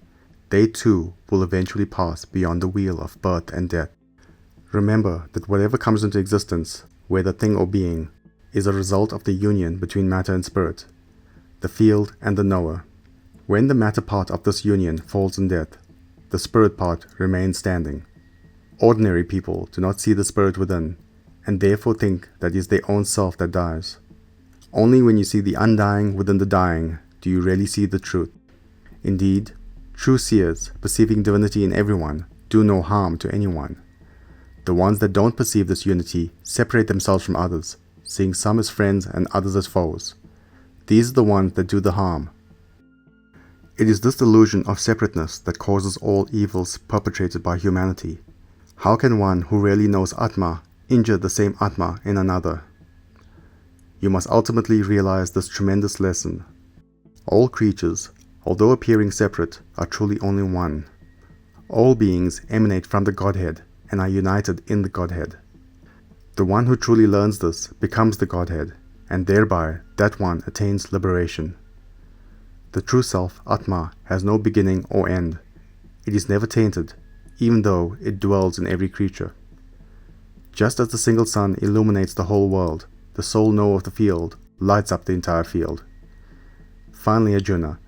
S2: they too will eventually pass beyond the wheel of birth and death. Remember that whatever comes into existence, whether thing or being, is a result of the union between matter and spirit, the field and the knower. When the matter part of this union falls in death, the spirit part remains standing. Ordinary people do not see the spirit within, and therefore think that it is their own self that dies. Only when you see the undying within the dying do you really see the truth. Indeed, true seers, perceiving divinity in everyone, do no harm to anyone. The ones that don't perceive this unity separate themselves from others, seeing some as friends and others as foes. These are the ones that do the harm. It is this delusion of separateness that causes all evils perpetrated by humanity. How can one who really knows Atma injure the same Atma in another? You must ultimately realize this tremendous lesson. All creatures, although appearing separate, are truly only one. All beings emanate from the Godhead and are united in the Godhead. The one who truly learns this becomes the Godhead, and thereby that one attains liberation. The true self, Atma, has no beginning or end. It is never tainted, even though it dwells in every creature. Just as the single sun illuminates the whole world, the sole know of the field lights up the entire field. Finally, Arjuna,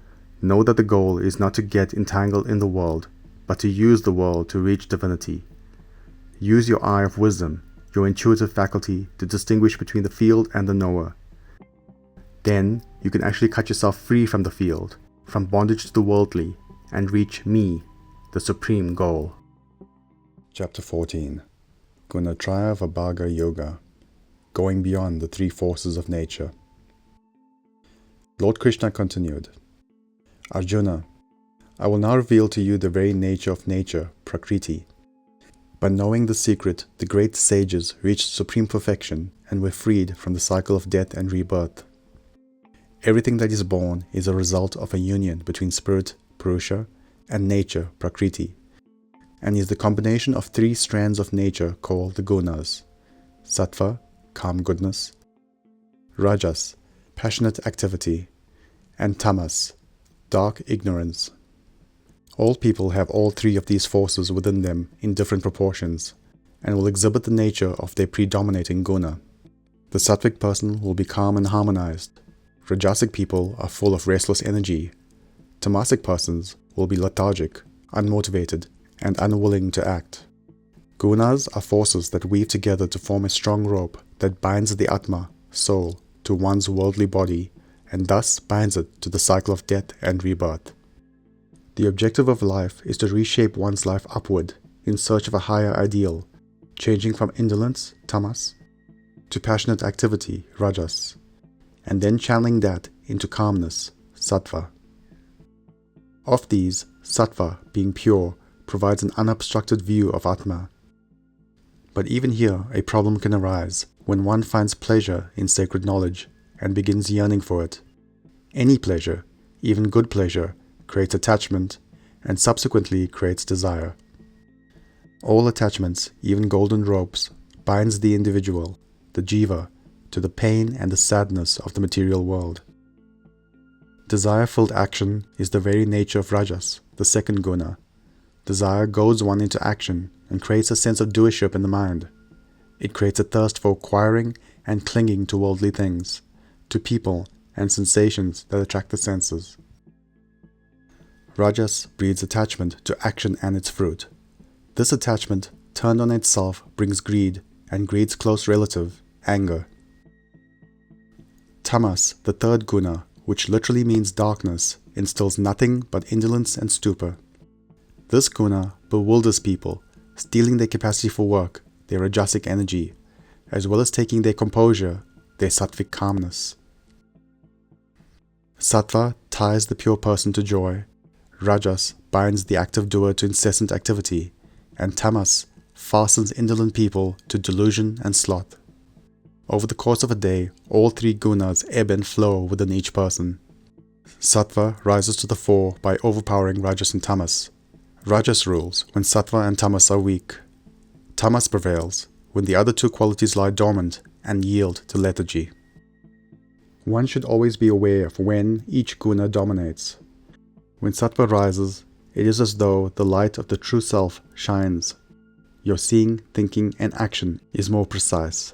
S2: know that the goal is not to get entangled in the world, but to use the world to reach divinity. Use your eye of wisdom, your intuitive faculty, to distinguish between the field and the knower. Then you can actually cut yourself free from the field, from bondage to the worldly, and reach me, the supreme goal.
S1: Chapter 14. Gunatraya-Vibhaga Yoga, going beyond the three forces of nature. Lord Krishna continued, Arjuna, I will now reveal to you the very nature of nature, Prakriti. By knowing the secret, the great sages reached supreme perfection and were freed from the cycle of death and rebirth. Everything that is born is a result of a union between spirit, Purusha, and nature, Prakriti, and is the combination of three strands of nature called the gunas: Sattva, calm goodness; Rajas, passionate activity; and Tamas, dark ignorance. All people have all three of these forces within them in different proportions, and will exhibit the nature of their predominating guna. The sattvic person will be calm and harmonized. Rajasic people are full of restless energy. Tamasic persons will be lethargic, unmotivated, and unwilling to act. Gunas are forces that weave together to form a strong rope that binds the Atma, soul, to one's worldly body, and thus binds it to the cycle of death and rebirth. The objective of life is to reshape one's life upward in search of a higher ideal, changing from indolence, tamas, to passionate activity, rajas, and then channeling that into calmness, sattva. Of these, sattva, being pure, provides an unobstructed view of Atma. But even here, a problem can arise when one finds pleasure in sacred knowledge and begins yearning for it. Any pleasure, even good pleasure, creates attachment and subsequently creates desire. All attachments, even golden ropes, binds the individual, the jiva, to the pain and the sadness of the material world. Desire-filled action is the very nature of rajas, the second guna. Desire goads one into action and creates a sense of doership in the mind. It creates a thirst for acquiring and clinging to worldly things, to people and sensations that attract the senses. Rajas breeds attachment to action and its fruit. This attachment, turned on itself, brings greed, and greed's close relative, anger. Tamas, the third guna, which literally means darkness, instills nothing but indolence and stupor. This guna bewilders people, stealing their capacity for work, their rajasic energy, as well as taking their composure, their sattvic calmness. Sattva ties the pure person to joy, Rajas binds the active doer to incessant activity, and Tamas fastens indolent people to delusion and sloth. Over the course of a day, all three gunas ebb and flow within each person. Sattva rises to the fore by overpowering Rajas and Tamas. Rajas rules when Sattva and Tamas are weak. Tamas prevails when the other two qualities lie dormant and yield to lethargy. One should always be aware of when each guna dominates. When Sattva rises, it is as though the light of the true self shines. Your seeing, thinking, and action is more precise.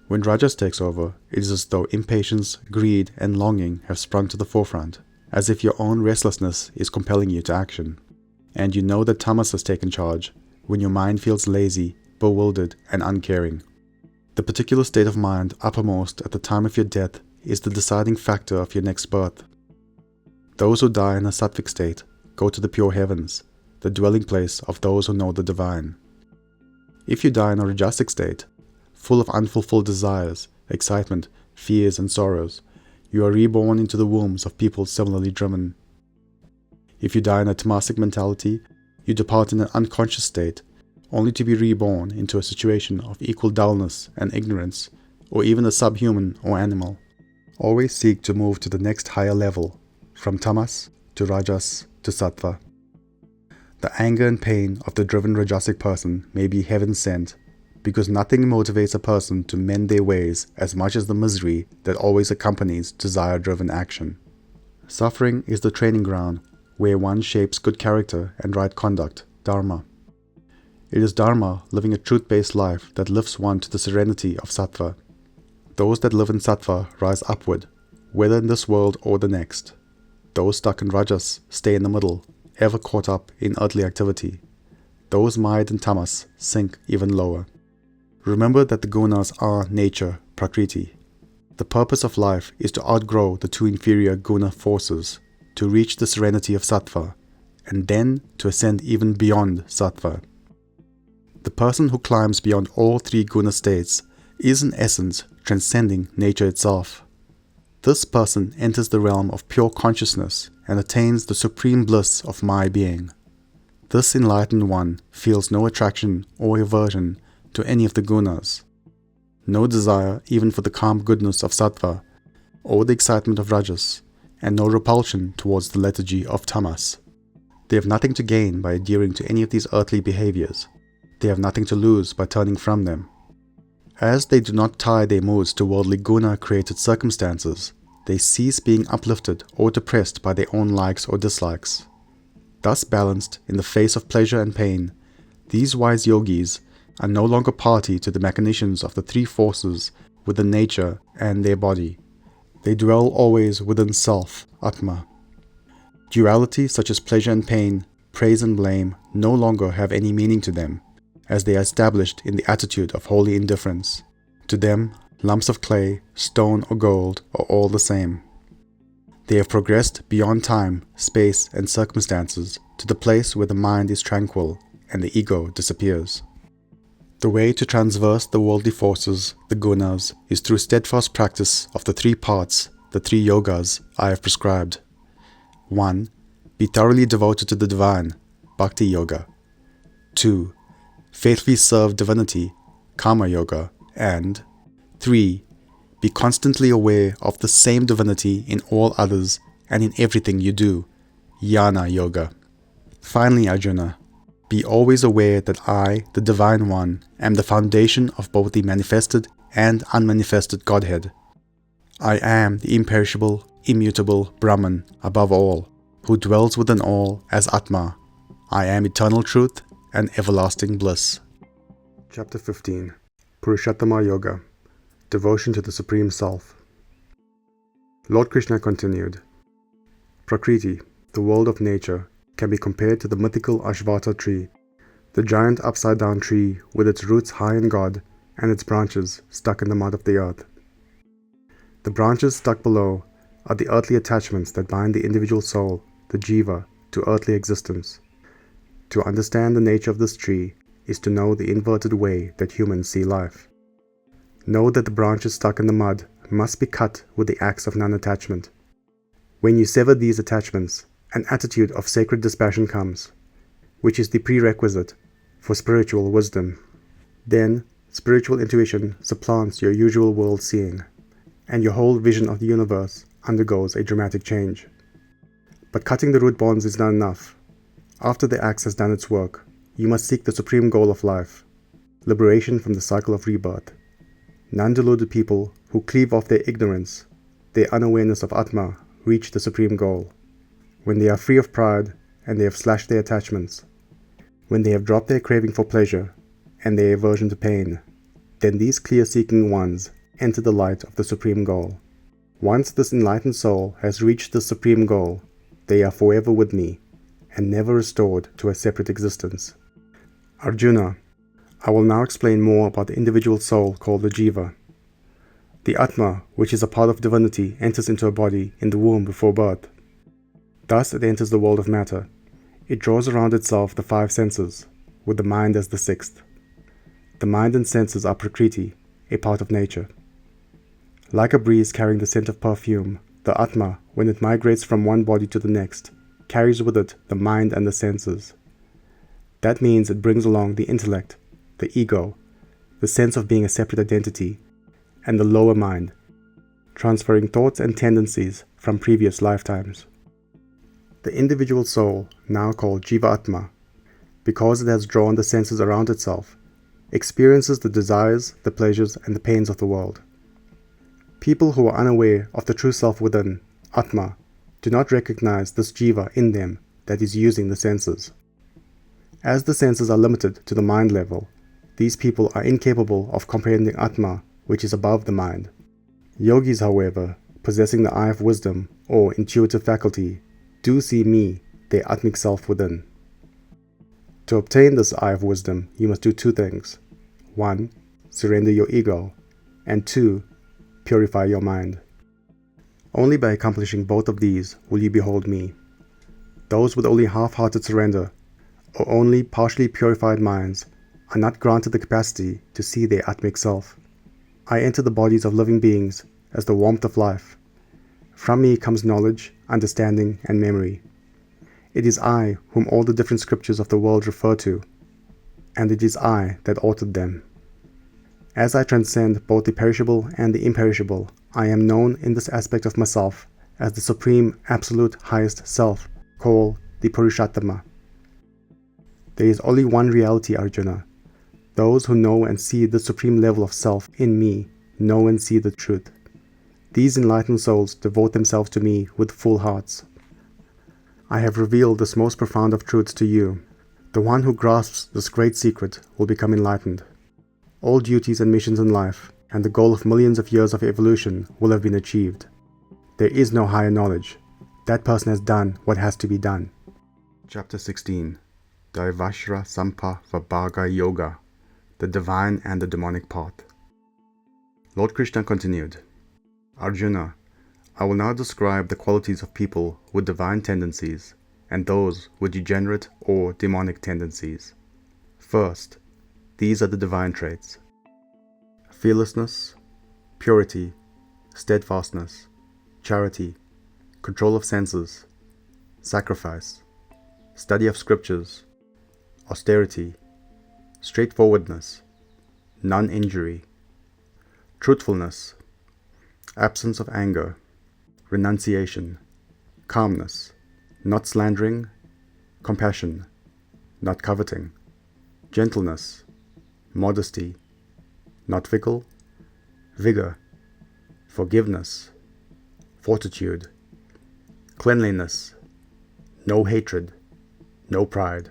S1: When Rajas takes over, it is as though impatience, greed, and longing have sprung to the forefront, as if your own restlessness is compelling you to action. And you know that tamas has taken charge when your mind feels lazy, bewildered, and uncaring. The particular state of mind uppermost at the time of your death is the deciding factor of your next birth. Those who die in a sattvic state go to the pure heavens, the dwelling place of those who know the divine. If you die in a rajasic state, full of unfulfilled desires, excitement, fears, and sorrows, you are reborn into the wombs of people similarly driven. If you die in a tamasic mentality, you depart in an unconscious state, only to be reborn into a situation of equal dullness and ignorance, or even a subhuman or animal. Always seek to move to the next higher level, from tamas to rajas to sattva. The anger and pain of the driven rajasic person may be heaven sent, because nothing motivates a person to mend their ways as much as the misery that always accompanies desire-driven action. Suffering is the training ground where one shapes good character and right conduct, dharma. It is dharma, living a truth-based life, that lifts one to the serenity of sattva. Those that live in sattva rise upward, whether in this world or the next. Those stuck in rajas stay in the middle, ever caught up in earthly activity. Those mired in tamas sink even lower. Remember that the gunas are nature, prakriti. The purpose of life is to outgrow the two inferior guna forces, to reach the serenity of sattva, and then to ascend even beyond sattva. The person who climbs beyond all three guna states is in essence transcending nature itself. This person enters the realm of pure consciousness and attains the supreme bliss of my being. This enlightened one feels no attraction or aversion to any of the gunas, no desire even for the calm goodness of sattva or the excitement of rajas, and no repulsion towards the lethargy of tamas. They have nothing to gain by adhering to any of these earthly behaviors. They have nothing to lose by turning from them. As they do not tie their moods to worldly guna-created circumstances, they cease being uplifted or depressed by their own likes or dislikes. Thus balanced in the face of pleasure and pain, these wise yogis are no longer party to the machinations of the three forces within nature and their body. They dwell always within self, Atma. Duality such as pleasure and pain, praise and blame no longer have any meaning to them, as they are established in the attitude of holy indifference. To them, lumps of clay, stone or gold are all the same. They have progressed beyond time, space and circumstances to the place where the mind is tranquil and the ego disappears. The way to transverse the worldly forces, the gunas, is through steadfast practice of the three parts, the three yogas I have prescribed. 1. Be thoroughly devoted to the divine, Bhakti Yoga. 2. Faithfully serve divinity, Karma Yoga. And 3. Be constantly aware of the same divinity in all others and in everything you do, Jnana Yoga. Finally, Arjuna, be always aware that I, the Divine One, am the foundation of both the manifested and unmanifested Godhead. I am the imperishable, immutable Brahman above all, who dwells within all as Atma. I am eternal truth and everlasting bliss.
S2: Chapter 15. Purushottama Yoga. Devotion to the Supreme Self. Lord Krishna continued, Prakriti, the world of nature, can be compared to the mythical Ashvata tree, the giant upside-down tree with its roots high in God and its branches stuck in the mud of the earth. The branches stuck below are the earthly attachments that bind the individual soul, the jiva, to earthly existence. To understand the nature of this tree is to know the inverted way that humans see life. Know that the branches stuck in the mud must be cut with the axe of non-attachment. When you sever these attachments, an attitude of sacred dispassion comes, which is the prerequisite for spiritual wisdom. Then, spiritual intuition supplants your usual world seeing, and your whole vision of the universe undergoes a dramatic change. But cutting the root bonds is not enough. After the axe has done its work, you must seek the supreme goal of life, liberation from the cycle of rebirth. Non-deluded people who cleave off their ignorance, their unawareness of Atma, reach the supreme goal. When they are free of pride and they have slashed their attachments, when they have dropped their craving for pleasure and their aversion to pain, then these clear-seeking ones enter the light of the supreme goal. Once this enlightened soul has reached the supreme goal, they are forever with me, and never restored to a separate existence. Arjuna, I will now explain more about the individual soul called the Jiva. The Atma, which is a part of divinity, enters into a body in the womb before birth. Thus it enters the world of matter. It draws around itself the five senses, with the mind as the sixth. The mind and senses are Prakriti, a part of nature. Like a breeze carrying the scent of perfume, the Atma, when it migrates from one body to the next, carries with it the mind and the senses. That means it brings along the intellect, the ego, the sense of being a separate identity, and the lower mind, transferring thoughts and tendencies from previous lifetimes. The individual soul, now called Jiva Atma, because it has drawn the senses around itself, experiences the desires, the pleasures, and the pains of the world. People who are unaware of the true self within, Atma, do not recognize this Jiva in them that is using the senses. As the senses are limited to the mind level, these people are incapable of comprehending Atma, which is above the mind. Yogis, however, possessing the eye of wisdom or intuitive faculty, do see me, their Atmic self within. To obtain this eye of wisdom, you must do two things. 1. Surrender your ego, and 2. Purify your mind. Only by accomplishing both of these will you behold me. Those with only half-hearted surrender, or only partially purified minds, are not granted the capacity to see their Atmic self. I enter the bodies of living beings as the warmth of life. From me comes knowledge, understanding, and memory. It is I whom all the different scriptures of the world refer to, and it is I that authored them. As I transcend both the perishable and the imperishable, I am known in this aspect of myself as the supreme, absolute, highest self, called the Purushottama. There is only one reality, Arjuna. Those who know and see the supreme level of self in me know and see the truth. These enlightened souls devote themselves to me with full hearts. I have revealed this most profound of truths to you. The one who grasps this great secret will become enlightened. All duties and missions in life, and the goal of millions of years of evolution will have been achieved. There is no higher knowledge. That person has done what has to be done.
S1: Chapter 16. Daivashra Sampa Vibhaga Yoga, the divine and the demonic part. Lord Krishna continued, Arjuna, I will now describe the qualities of people with divine tendencies and those with degenerate or demonic tendencies. First, these are the divine traits: fearlessness, purity, steadfastness, charity, control of senses, sacrifice, study of scriptures, austerity, straightforwardness, non-injury, truthfulness, absence of anger, renunciation, calmness, not slandering, compassion, not coveting, gentleness, modesty, not fickle, vigor, forgiveness, fortitude, cleanliness, no hatred, no pride.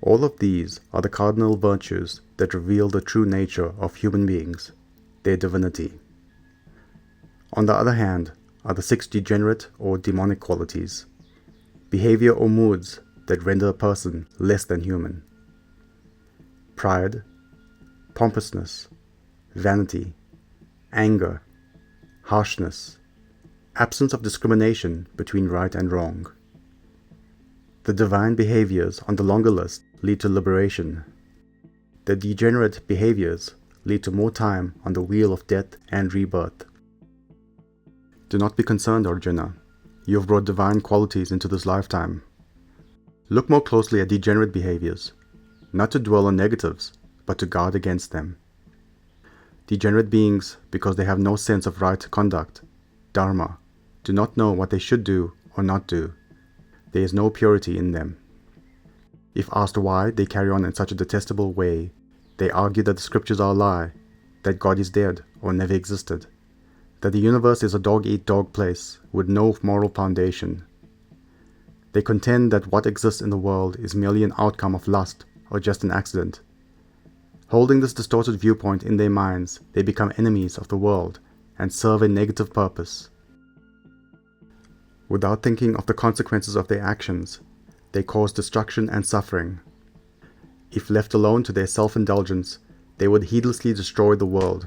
S1: All of these are the cardinal virtues that reveal the true nature of human beings, their divinity. On the other hand are the 6 degenerate or demonic qualities, behavior or moods that render a person less than human: pride, pompousness, vanity, anger, harshness, absence of discrimination between right and wrong. The divine behaviors on the longer list lead to liberation. The degenerate behaviors lead to more time on the wheel of death and rebirth. Do not be concerned, Arjuna. You have brought divine qualities into this lifetime. Look more closely at degenerate behaviors, not to dwell on negatives, but to guard against them. Degenerate beings, because they have no sense of right conduct, dharma, do not know what they should do or not do. There is no purity in them. If asked why they carry on in such a detestable way, they argue that the scriptures are a lie, that God is dead or never existed, that the universe is a dog-eat-dog place with no moral foundation. They contend that what exists in the world is merely an outcome of lust or just an accident. Holding this distorted viewpoint in their minds, they become enemies of the world
S2: and serve a negative purpose. Without thinking of the consequences of their actions, they cause destruction and suffering. If left alone to their self-indulgence, they would heedlessly destroy the world.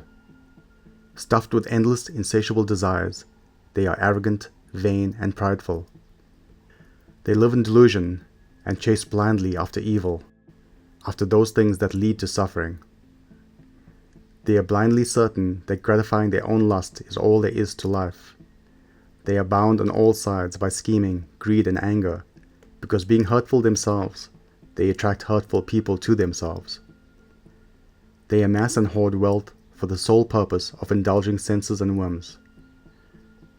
S2: Stuffed with endless, insatiable desires, they are arrogant, vain, and prideful. They live in delusion and chase blindly after evil, after those things that lead to suffering. They are blindly certain that gratifying their own lust is all there is to life. They are bound on all sides by scheming, greed, and anger, because being hurtful themselves, they attract hurtful people to themselves. They amass and hoard wealth for the sole purpose of indulging senses and whims.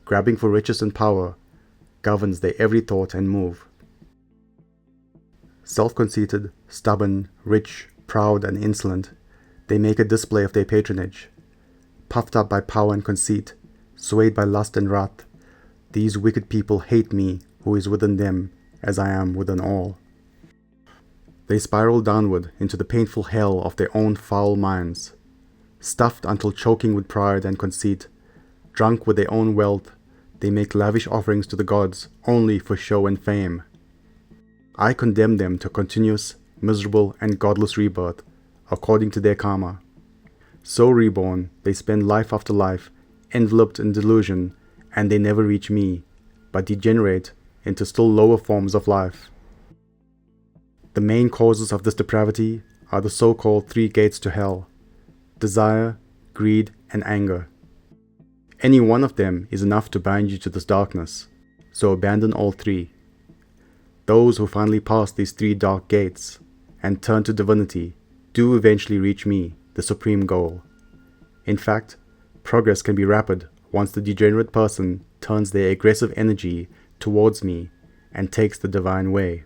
S2: Grabbing for riches and power governs their every thought and move. Self-conceited, stubborn, rich, proud, and insolent, they make a display of their patronage. Puffed up by power and conceit, swayed by lust and wrath, these wicked people hate me who is within them as I am within all. They spiral downward into the painful hell of their own foul minds. Stuffed until choking with pride and conceit, drunk with their own wealth, they make lavish offerings to the gods only for show and fame. I condemn them to continuous, miserable, and godless rebirth, according to their karma. So reborn, they spend life after life, enveloped in delusion, and they never reach me, but degenerate into still lower forms of life. The main causes of this depravity are the so-called three gates to hell: desire, greed, and anger. Any one of them is enough to bind you to this darkness, so abandon all three. Those who finally pass these three dark gates and turn to divinity do eventually reach me, the supreme goal. In fact, progress can be rapid once the degenerate person turns their aggressive energy towards me and takes the divine way.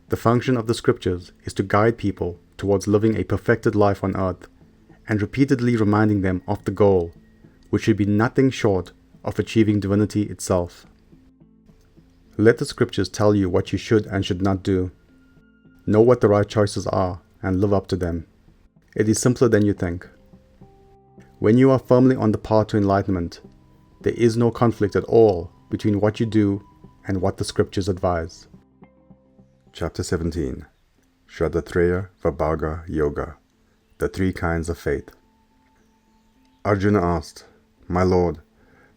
S2: The function of the scriptures is to guide people towards living a perfected life on earth and repeatedly reminding them of the goal, which should be nothing short of achieving divinity itself. Let the scriptures tell you what you should and should not do. Know what the right choices are and live up to them. It is simpler than you think. When you are firmly on the path to enlightenment, there is no conflict at all between what you do and what the scriptures advise.
S1: Chapter 17. Shraddhatraya-Vibhaga Yoga, the three kinds of faith. Arjuna asked, "My Lord,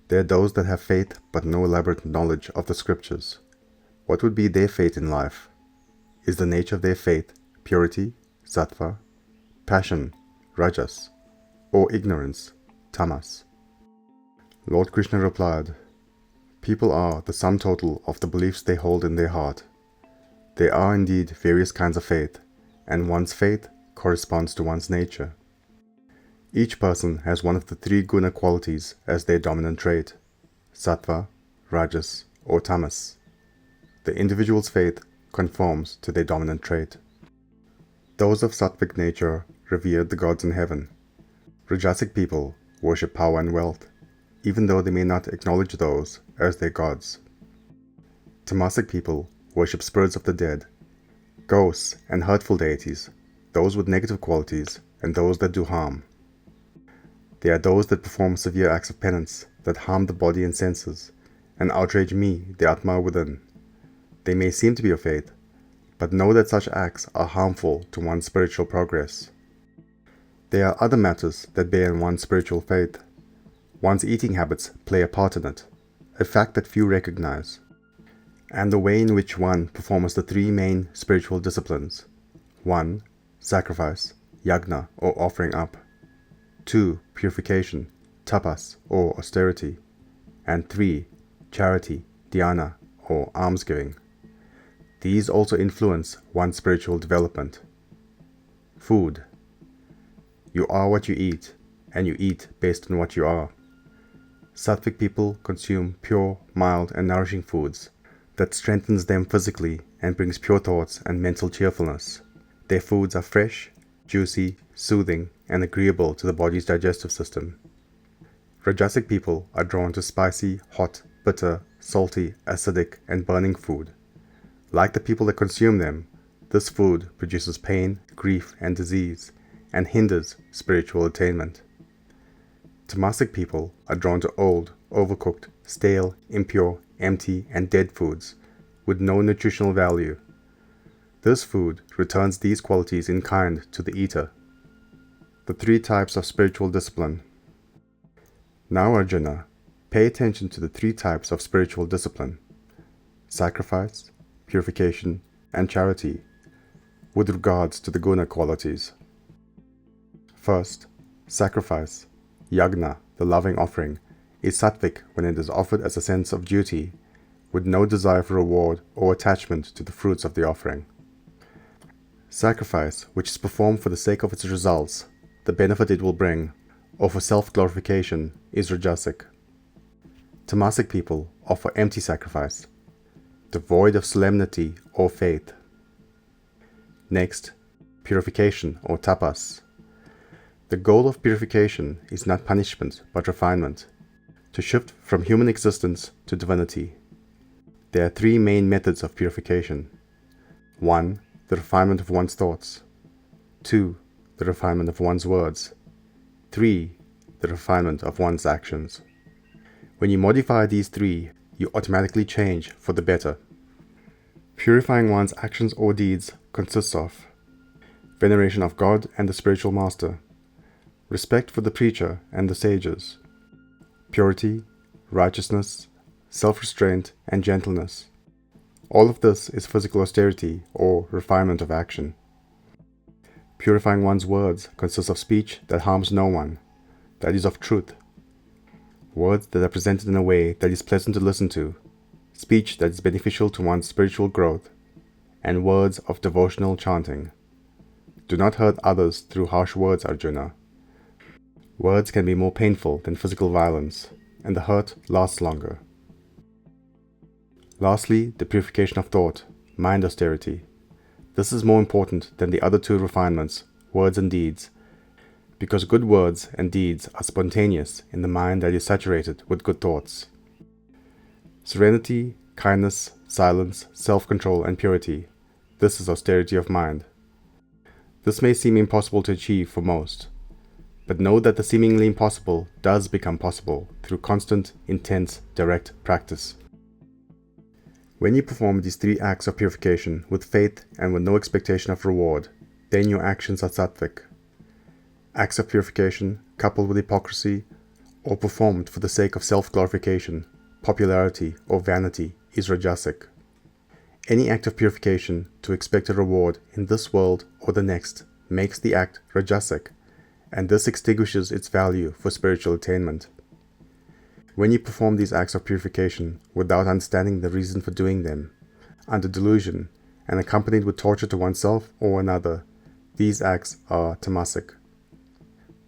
S1: there are those that have faith but no elaborate knowledge of the scriptures. What would be their fate in life? Is the nature of their faith purity, sattva, passion, rajas, or ignorance, tamas?" Lord Krishna replied, "People are the sum total of the beliefs they hold in their heart. There are indeed various kinds of faith, and one's faith corresponds to one's nature. Each person has one of the three guna qualities as their dominant trait, sattva, rajas, or tamas. The individual's faith conforms to their dominant trait. Those of sattvic nature revere the gods in heaven. Rajasic people worship power and wealth, even though they may not acknowledge those as their gods. Tamasic people worship spirits of the dead, ghosts, and hurtful deities, those with negative qualities and those that do harm. There are those that perform severe acts of penance that harm the body and senses, and outrage me, the Atma within. They may seem to be of faith, but know that such acts are harmful to one's spiritual progress. There are other matters that bear in one's spiritual faith. One's eating habits play a part in it, a fact that few recognize, and the way in which one performs the three main spiritual disciplines: 1. Sacrifice, yajna, or offering up; 2. Purification, tapas, or austerity; and 3. Charity, dhyana, or almsgiving. These also influence one's spiritual development. Food. You are what you eat, and you eat based on what you are. Sattvic people consume pure, mild, and nourishing foods that strengthens them physically and brings pure thoughts and mental cheerfulness. Their foods are fresh, juicy, soothing, and agreeable to the body's digestive system. Rajasic people are drawn to spicy, hot, bitter, salty, acidic, and burning food. Like the people that consume them, this food produces pain, grief, and disease, and hinders spiritual attainment.
S2: Tamasic people are drawn to old, overcooked, stale, impure, empty, and dead foods with no nutritional value. This food returns these qualities in kind to the eater. The three types of spiritual discipline. Now, Arjuna, pay attention to the three types of spiritual discipline: sacrifice, purification, and charity, with regards to the guna qualities. First, sacrifice, yajna, the loving offering, is sattvic when it is offered as a sense of duty, with no desire for reward or attachment to the fruits of the offering. Sacrifice, which is performed for the sake of its results, the benefit it will bring, or for self-glorification, is rajasic. Tamasic people offer empty sacrifice, devoid of solemnity or faith. Next, purification or tapas. The goal of purification is not punishment but refinement, to shift from human existence to divinity. There are three main methods of purification. 1. The refinement of one's thoughts. 2. The refinement of one's words. 3. The refinement of one's actions. When you modify these three, you automatically change for the better. Purifying one's actions or deeds consists of veneration of God and the spiritual master, respect for the preacher and the sages, purity, righteousness, self-restraint, and gentleness. All of this is physical austerity or refinement of action. Purifying one's words consists of speech that harms no one, that is of truth, words that are presented in a way that is pleasant to listen to, speech that is beneficial to one's spiritual growth, and words of devotional chanting. Do not hurt others through harsh words, Arjuna. Words can be more painful than physical violence, and the hurt lasts longer. Lastly, the purification of thought, mind austerity. This is more important than the other two refinements, words and deeds, because good words and deeds are spontaneous in the mind that is saturated with good thoughts. Serenity, kindness, silence, self-control, and purity. This is austerity of mind. This may seem impossible to achieve for most, but know that the seemingly impossible does become possible through constant, intense, direct practice. When you perform these three acts of purification with faith and with no expectation of reward, then your actions are sattvic. Acts of purification, coupled with hypocrisy, or performed for the sake of self-glorification, popularity, or vanity, is rajasic. Any act of purification to expect a reward in this world or the next makes the act rajasic, and this extinguishes its value for spiritual attainment. When you perform these acts of purification without understanding the reason for doing them, under delusion, and accompanied with torture to oneself or another, these acts are tamasic.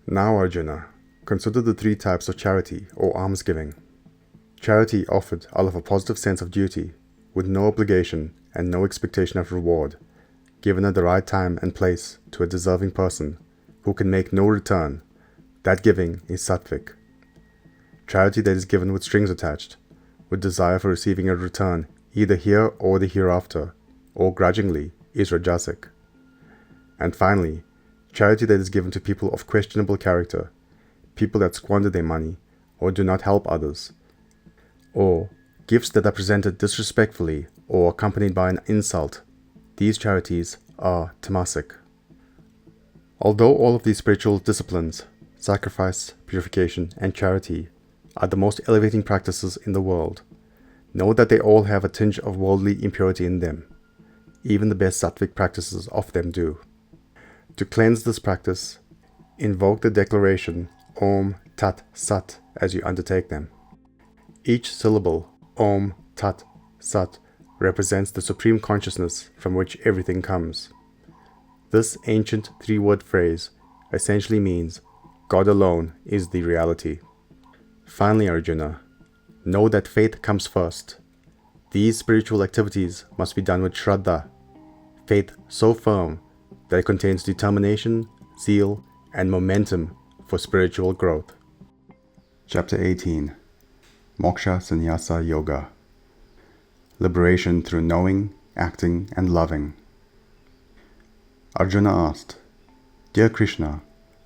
S2: Now, Arjuna, consider the three types of charity or almsgiving. Charity offered out of a positive sense of duty, with no obligation and no expectation of reward, given at the right time and place to a deserving person, who can make no return, that giving is sattvic. Charity that is given with strings attached, with desire for receiving a return either here or the hereafter, or grudgingly, is rajasic. And finally, charity that is given to people of questionable character, people that squander their money, or do not help others, or gifts that are presented disrespectfully or accompanied by an insult, these charities are tamasic. Although all of these spiritual disciplines, sacrifice, purification, and charity, are the most elevating practices in the world, know that they all have a tinge of worldly impurity in them. Even the best sattvic practices of them do. To cleanse this practice, invoke the declaration Om Tat Sat as you undertake them. Each syllable, Om Tat Sat, represents the supreme consciousness from which everything comes. This ancient three-word phrase essentially means God alone is the reality. Finally, Arjuna, know that faith comes first. These spiritual activities must be done with Shraddha, faith so firm that it contains determination, zeal, and momentum for spiritual growth.
S1: Chapter 18. Moksha-Sanyasa Yoga. Liberation through knowing, acting, and loving. Arjuna asked, Dear Krishna,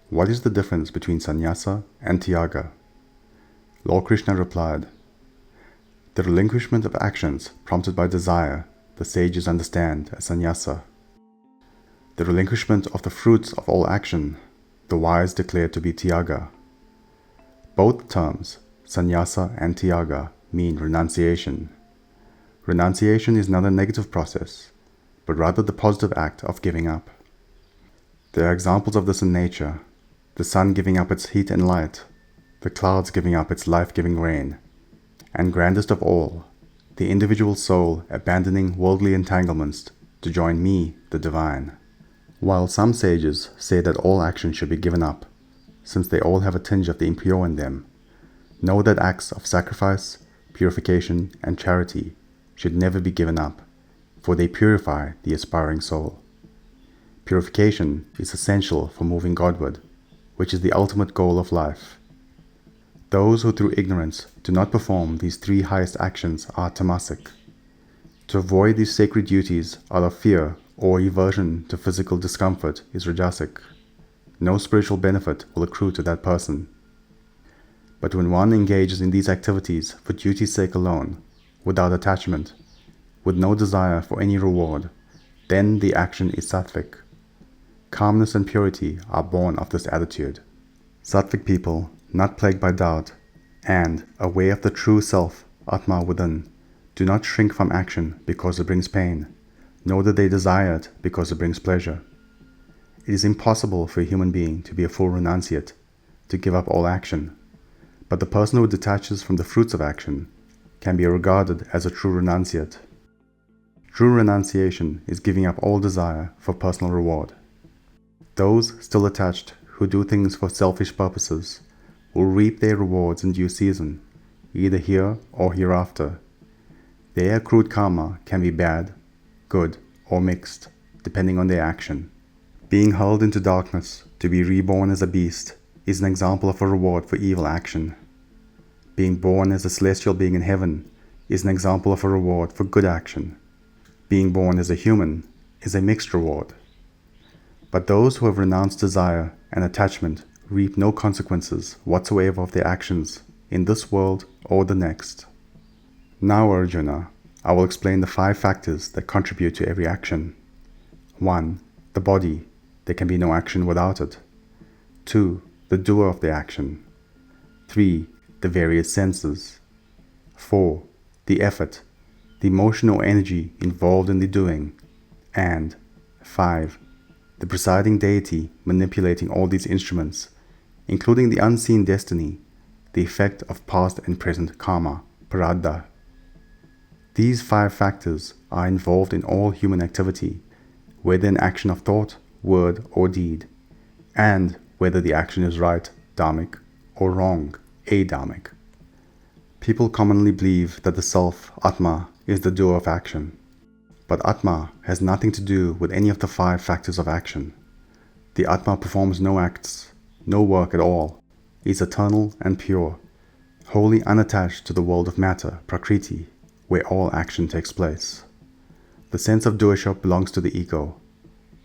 S1: What is the difference between sannyasa and tyaga? Lord Krishna replied, the relinquishment of actions prompted by desire, the sages understand as sannyasa. The relinquishment of the fruits of all action, the wise declare to be tyaga. Both terms, sannyasa and tyaga, mean renunciation. Renunciation is not a negative process, but rather the positive act of giving up. There are examples of this in nature: the sun giving up its heat and light, the clouds giving up its life-giving rain, and grandest of all, the individual soul abandoning worldly entanglements to join me, the divine. While some sages say that all action should be given up, since they all have a tinge of the impure in them, know that acts of sacrifice, purification, and charity should never be given up, for they purify the aspiring soul. Purification is essential for moving Godward, which is the ultimate goal of life. Those who through ignorance do not perform these three highest actions are tamasic. To avoid these sacred duties out of fear or aversion to physical discomfort is rajasic. No spiritual benefit will accrue to that person. But when one engages in these activities for duty's sake alone, without attachment, with no desire for any reward, then the action is sattvic. Calmness and purity are born of this attitude. Sattvic people, not plagued by doubt, and aware of the true self, Atma within, do not shrink from action because it brings pain, nor do they desire it because it brings pleasure. It is impossible for a human being to be a full renunciate, to give up all action, but the person who detaches from the fruits of action can be regarded as a true renunciate. True renunciation is giving up all desire for personal reward. Those still attached who do things for selfish purposes will reap their rewards in due season, either here or hereafter. Their accrued karma can be bad, good, or mixed, depending on their action. Being hurled into darkness to be reborn as a beast is an example of a reward for evil action. Being born as a celestial being in heaven is an example of a reward for good action. Being born as a human is a mixed reward. But those who have renounced desire and attachment reap no consequences whatsoever of their actions in this world or the next. Now, Arjuna, I will explain the 5 factors that contribute to every action. 1. The body. There can be no action without it. 2. The doer of the action. 3. The various senses. 4. The effort, the emotion or energy involved in the doing. And 5. The presiding deity manipulating all these instruments, including the unseen destiny, the effect of past and present karma, prarabdha. These 5 factors are involved in all human activity, whether in action of thought, word, or deed, and whether the action is right, dharmic, or wrong, adharmic. People commonly believe that the self, Atma, is the doer of action. But Atma has nothing to do with any of the 5 factors of action. The Atma performs no acts, no work at all, is eternal and pure, wholly unattached to the world of matter, prakriti, where all action takes place. The sense of doership belongs to the ego,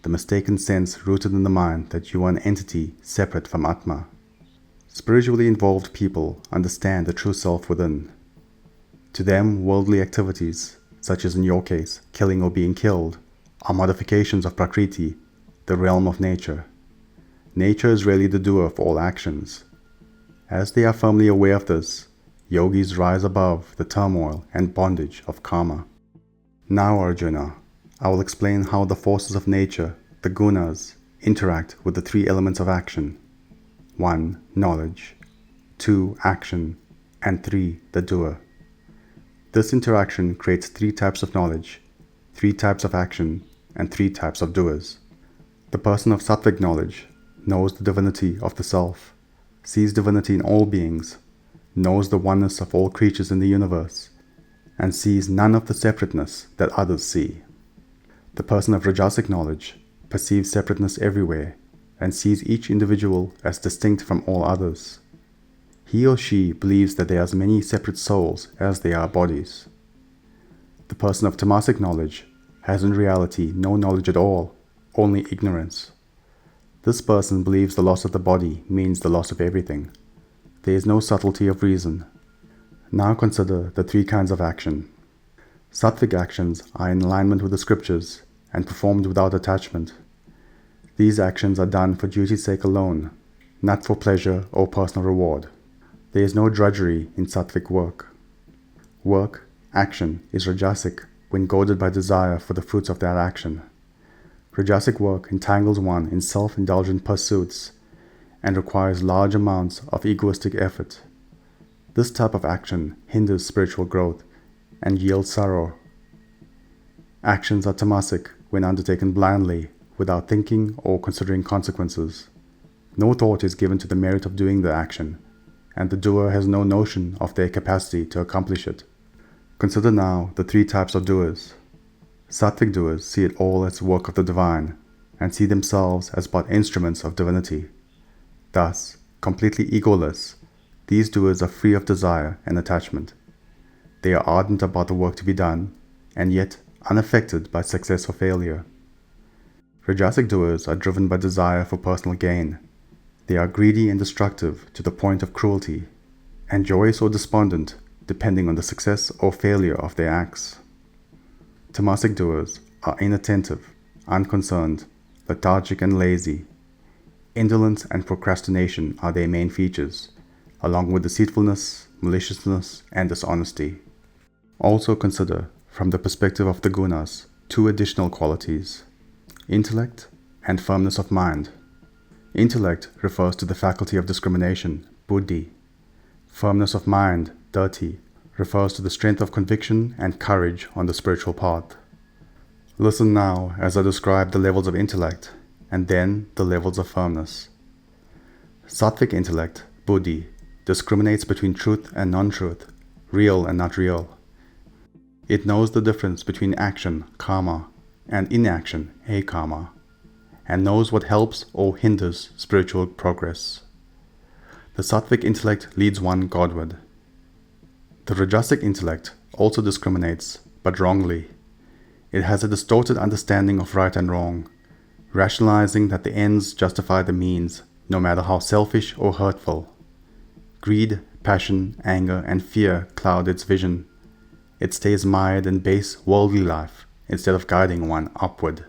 S1: the mistaken sense rooted in the mind that you are an entity separate from Atma. Spiritually involved people understand the true self within. To them, worldly activities, such as in your case, killing or being killed, are modifications of prakriti, the realm of nature. Nature is really the doer of all actions. As they are firmly aware of this, yogis rise above the turmoil and bondage of karma. Now, Arjuna, I will explain how the forces of nature, the gunas, interact with the 3 elements of action. 1. Knowledge. 2. Action. And 3. The doer. This interaction creates 3 types of knowledge, 3 types of action, and 3 types of doers. The person of sattvic knowledge knows the divinity of the self, sees divinity in all beings, knows the oneness of all creatures in the universe, and sees none of the separateness that others see. The person of rajasic knowledge perceives separateness everywhere and sees each individual as distinct from all others. He or she believes that there are as many separate souls as there are bodies. The person of tamasic knowledge has in reality no knowledge at all, only ignorance. This person believes the loss of the body means the loss of everything. There is no subtlety of reason. Now consider the three kinds of action. Sattvic actions are in alignment with the scriptures and performed without attachment. These actions are done for duty's sake alone, not for pleasure or personal reward. There is no drudgery in sattvic work. Work, action, is rajasic when goaded by desire for the fruits of that action. Rajasic work entangles one in self-indulgent pursuits and requires large amounts of egoistic effort. This type of action hinders spiritual growth and yields sorrow. Actions are tamasic when undertaken blindly, without thinking or considering consequences. No thought is given to the merit of doing the action, and the doer has no notion of their capacity to accomplish it. Consider now the three types of doers. Sattvic doers see it all as work of the divine, and see themselves as but instruments of divinity. Thus, completely egoless, these doers are free of desire and attachment. They are ardent about the work to be done, and yet unaffected by success or failure. Rajasic doers are driven by desire for personal gain. They are greedy and destructive to the point of cruelty, and joyous or despondent depending on the success or failure of their acts. Tamasic doers are inattentive, unconcerned, lethargic and lazy. Indolence and procrastination are their main features, along with deceitfulness, maliciousness, and dishonesty. Also consider, from the perspective of the gunas, two additional qualities: intellect and firmness of mind. Intellect refers to the faculty of discrimination, buddhi. Firmness of mind, dhati, refers to the strength of conviction and courage on the spiritual path. Listen now as I describe the levels of intellect and then the levels of firmness. Sattvic intellect, buddhi, discriminates between truth and non-truth, real and not real. It knows the difference between action, karma, and inaction, akarma, and knows what helps or hinders spiritual progress. The sattvic intellect leads one Godward. The rajasic intellect also discriminates, but wrongly. It has a distorted understanding of right and wrong, rationalizing that the ends justify the means, no matter how selfish or hurtful. Greed, passion, anger, and fear cloud its vision. It stays mired in base worldly life instead of guiding one upward.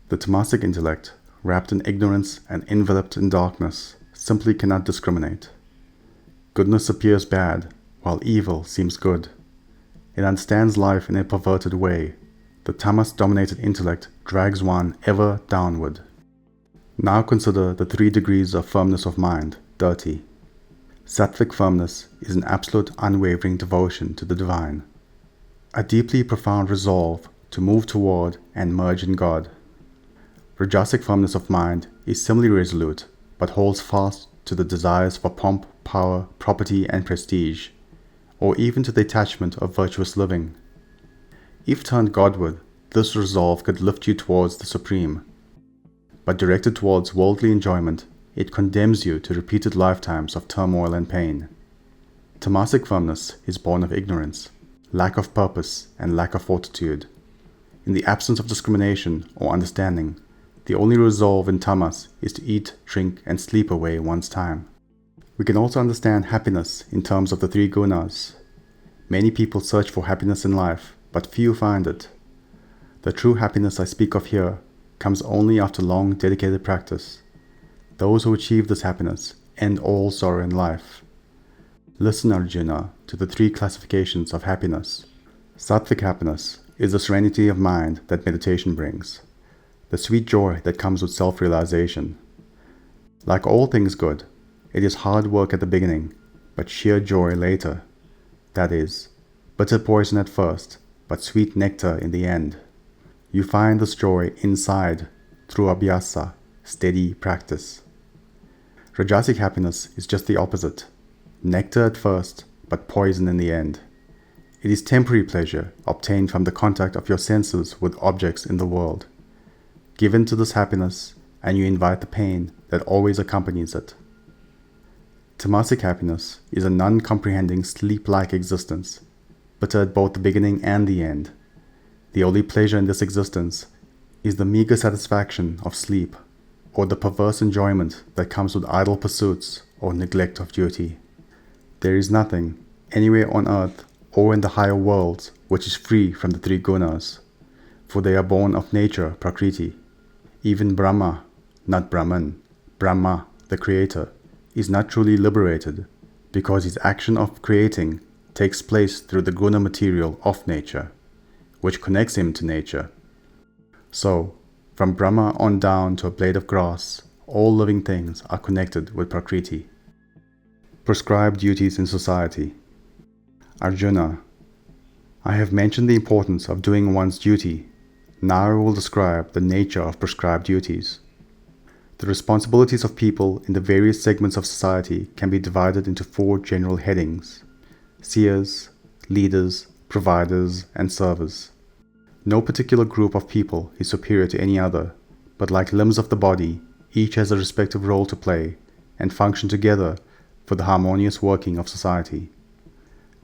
S1: The tamasic intellect, wrapped in ignorance and enveloped in darkness, simply cannot discriminate. Goodness appears bad, while evil seems good. It understands life in a perverted way. The tamas-dominated intellect drags one ever downward. Now consider the 3 degrees of firmness of mind, dhati. Sattvic firmness is an absolute unwavering devotion to the divine, a deeply profound resolve to move toward and merge in God. Rajasic firmness of mind is similarly resolute, but holds fast to the desires for pomp, power, property, and prestige, or even to the attachment of virtuous living. If turned Godward, this resolve could lift you towards the Supreme. But directed towards worldly enjoyment, it condemns you to repeated lifetimes of turmoil and pain. Tamasic firmness is born of ignorance, lack of purpose, and lack of fortitude. In the absence of discrimination or understanding, the only resolve in tamas is to eat, drink, and sleep away one's time. We can also understand happiness in terms of the 3 gunas. Many people search for happiness in life, but few find it. The true happiness I speak of here comes only after long dedicated practice. Those who achieve this happiness end all sorrow in life. Listen, Arjuna, to the 3 classifications of happiness. Sattvic happiness is the serenity of mind that meditation brings, the sweet joy that comes with self-realization. Like all things good, it is hard work at the beginning, but sheer joy later. That is, bitter poison at first, but sweet nectar in the end. You find this joy inside, through abhyasa, steady practice. Rajasic happiness is just the opposite. Nectar at first, but poison in the end. It is temporary pleasure obtained from the contact of your senses with objects in the world. Give in to this happiness, and you invite the pain that always accompanies it. Tamasic happiness is a non-comprehending sleep-like existence, bitter at both the beginning and the end. The only pleasure in this existence is the meager satisfaction of sleep. or the perverse enjoyment that comes with idle pursuits or neglect of duty. There is nothing, anywhere on earth or in the higher worlds, which is free from the three gunas, for they are born of nature, Prakriti. Even Brahma, not Brahman, Brahma, the creator, is not truly liberated, because his action of creating takes place through the guna material of nature, which connects him to nature. So, from Brahma on down to a blade of grass, all living things are connected with Prakriti. Prescribed duties in society. Arjuna, I have mentioned the importance of doing one's duty. Now I will describe the nature of prescribed duties. The responsibilities of people in the various segments of society can be divided into 4 general headings: seers, leaders, providers, and servers. No particular group of people is superior to any other, but like limbs of the body, each has a respective role to play and function together for the harmonious working of society.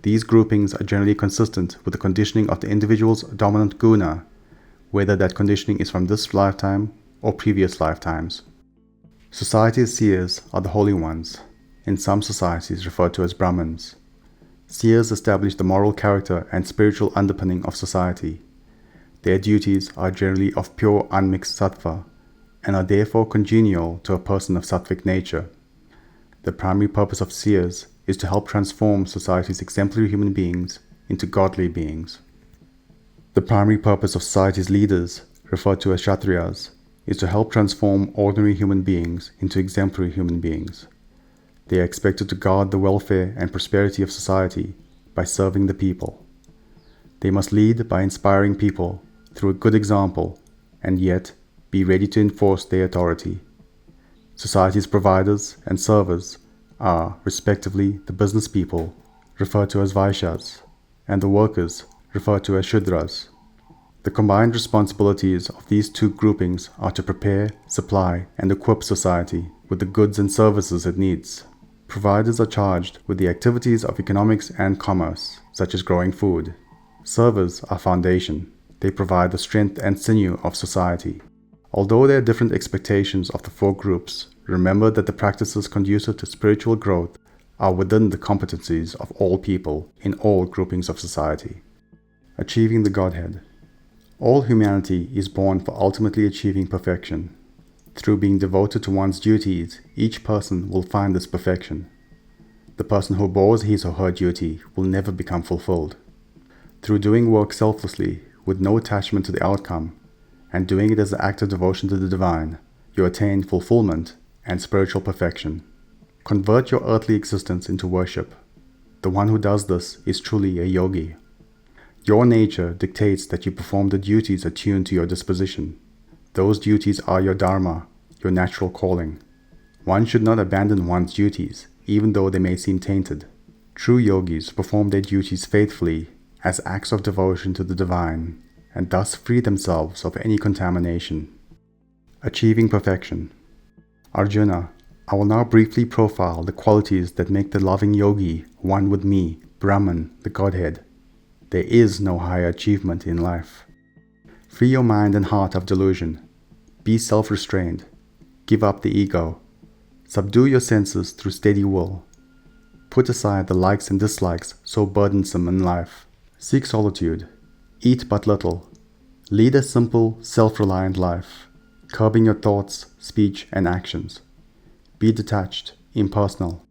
S1: These groupings are generally consistent with the conditioning of the individual's dominant guna, whether that conditioning is from this lifetime or previous lifetimes. Society's seers are the holy ones, in some societies referred to as Brahmins. Seers establish the moral character and spiritual underpinning of society. Their duties are generally of pure unmixed sattva, and are therefore congenial to a person of sattvic nature. The primary purpose of seers is to help transform society's exemplary human beings into godly beings. The primary purpose of society's leaders, referred to as Kshatriyas, is to help transform ordinary human beings into exemplary human beings. They are expected to guard the welfare and prosperity of society by serving the people. They must lead by inspiring people through a good example, and yet be ready to enforce their authority. Society's providers and servers are, respectively, the business people, referred to as Vaishyas, and the workers, referred to as Shudras. The combined responsibilities of these 2 groupings are to prepare, supply, and equip society with the goods and services it needs. Providers are charged with the activities of economics and commerce, such as growing food. Servers are foundation. They provide the strength and sinew of society. Although there are different expectations of the 4 groups, remember that the practices conducive to spiritual growth are within the competencies of all people in all groupings of society. Achieving the Godhead. All humanity is born for ultimately achieving perfection. Through being devoted to one's duties, each person will find this perfection. The person who bores his or her duty will never become fulfilled. Through doing work selflessly, with no attachment to the outcome, and doing it as an act of devotion to the divine, you attain fulfillment and spiritual perfection. Convert your earthly existence into worship. The one who does this is truly a yogi. Your nature dictates that you perform the duties attuned to your disposition. Those duties are your dharma, your natural calling. One should not abandon one's duties, even though they may seem tainted. True yogis perform their duties faithfully as acts of devotion to the divine, and thus free themselves of any contamination. Achieving perfection. Arjuna, I will now briefly profile the qualities that make the loving yogi one with me, Brahman, the Godhead. There is no higher achievement in life. Free your mind and heart of delusion. Be self-restrained. Give up the ego. Subdue your senses through steady will. Put aside the likes and dislikes so burdensome in life. Seek solitude. Eat but little. Lead a simple, self-reliant life, curbing your thoughts, speech, and actions. Be detached, impersonal.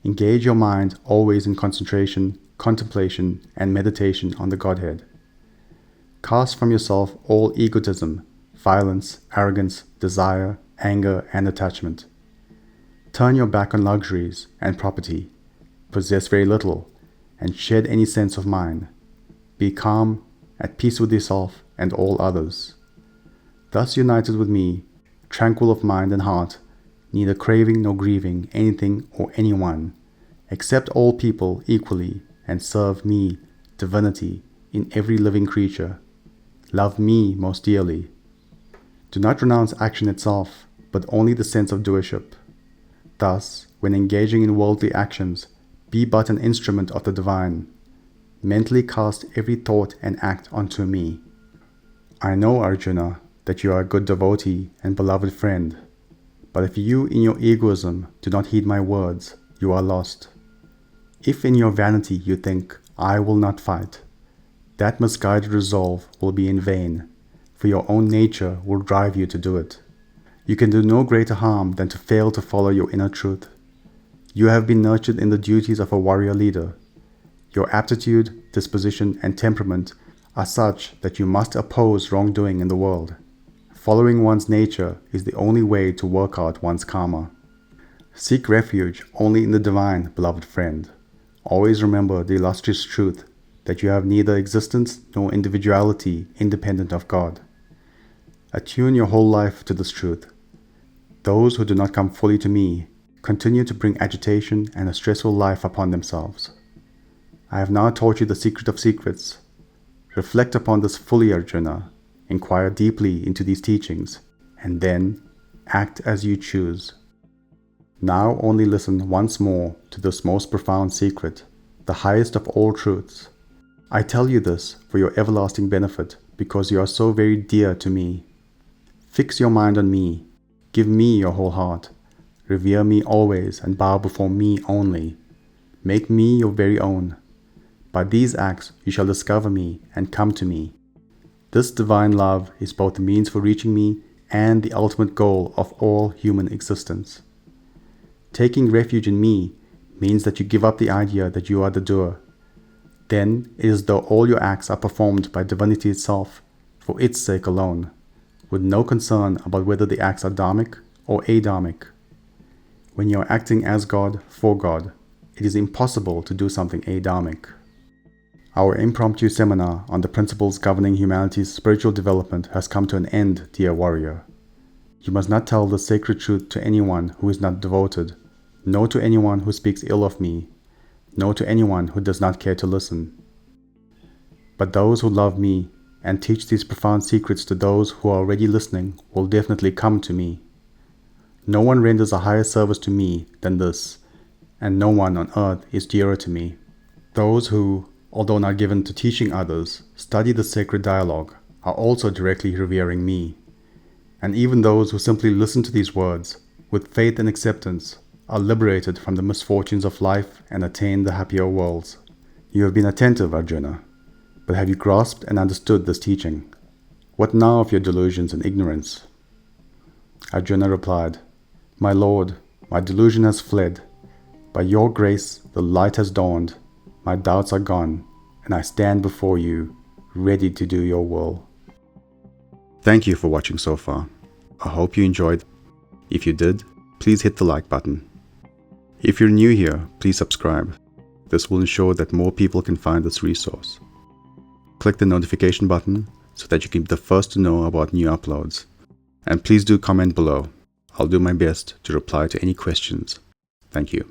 S1: Engage your mind always in concentration, contemplation, and meditation on the Godhead. Cast from yourself all egotism, violence, arrogance, desire, anger, and attachment. Turn your back on luxuries and property. Possess very little, and shed any sense of mine. Be calm, at peace with yourself and all others. Thus united with me, tranquil of mind and heart, neither craving nor grieving anything or anyone, accept all people equally and serve me, divinity, in every living creature. Love me most dearly. Do not renounce action itself, but only the sense of doership. Thus, when engaging in worldly actions, be but an instrument of the divine. Mentally cast every thought and act onto me. I know, Arjuna, that you are a good devotee and beloved friend. But if you in your egoism do not heed my words, you are lost. If in your vanity you think, I will not fight, that misguided resolve will be in vain, for your own nature will drive you to do it. You can do no greater harm than to fail to follow your inner truth. You have been nurtured in the duties of a warrior leader. Your aptitude, disposition, and temperament are such that you must oppose wrongdoing in the world. Following one's nature is the only way to work out one's karma. Seek refuge only in the divine, beloved friend. Always remember the illustrious truth that you have neither existence nor individuality independent of God. Attune your whole life to this truth. Those who do not come fully to me continue to bring agitation and a stressful life upon themselves. I have now taught you the secret of secrets. Reflect upon this fully, Arjuna. Inquire deeply into these teachings, and then act as you choose. Now only listen once more to this most profound secret, the highest of all truths. I tell you this for your everlasting benefit, because you are so very dear to me. Fix your mind on me. Give me your whole heart. Revere me always and bow before me only. Make me your very own. By these acts you shall discover me and come to me. This divine love is both the means for reaching me and the ultimate goal of all human existence. Taking refuge in me means that you give up the idea that you are the doer. Then it is as though all your acts are performed by divinity itself, for its sake alone, with no concern about whether the acts are dharmic or adharmic. When you are acting as God, for God, it is impossible to do something adharmic. Our impromptu seminar on the principles governing humanity's spiritual development has come to an end, dear warrior. You must not tell the sacred truth to anyone who is not devoted, nor to anyone who speaks ill of me, nor to anyone who does not care to listen. But those who love me and teach these profound secrets to those who are already listening will definitely come to me. No one renders a higher service to me than this, and no one on earth is dearer to me. Those who, although not given to teaching others, study the sacred dialogue, are also directly revering me. And even those who simply listen to these words, with faith and acceptance, are liberated from the misfortunes of life and attain the happier worlds. You have been attentive, Arjuna, but have you grasped and understood this teaching? What now of your delusions and ignorance? Arjuna replied, My Lord, my delusion has fled. By your grace the light has dawned. My doubts are gone, and I stand before you, ready to do your will. Thank you for watching so far. I hope you enjoyed. If you did, please hit the like button. If you're new here, please subscribe. This will ensure that more people can find this resource. Click the notification button so that you can be the first to know about new uploads. And please do comment below. I'll do my best to reply to any questions. Thank you.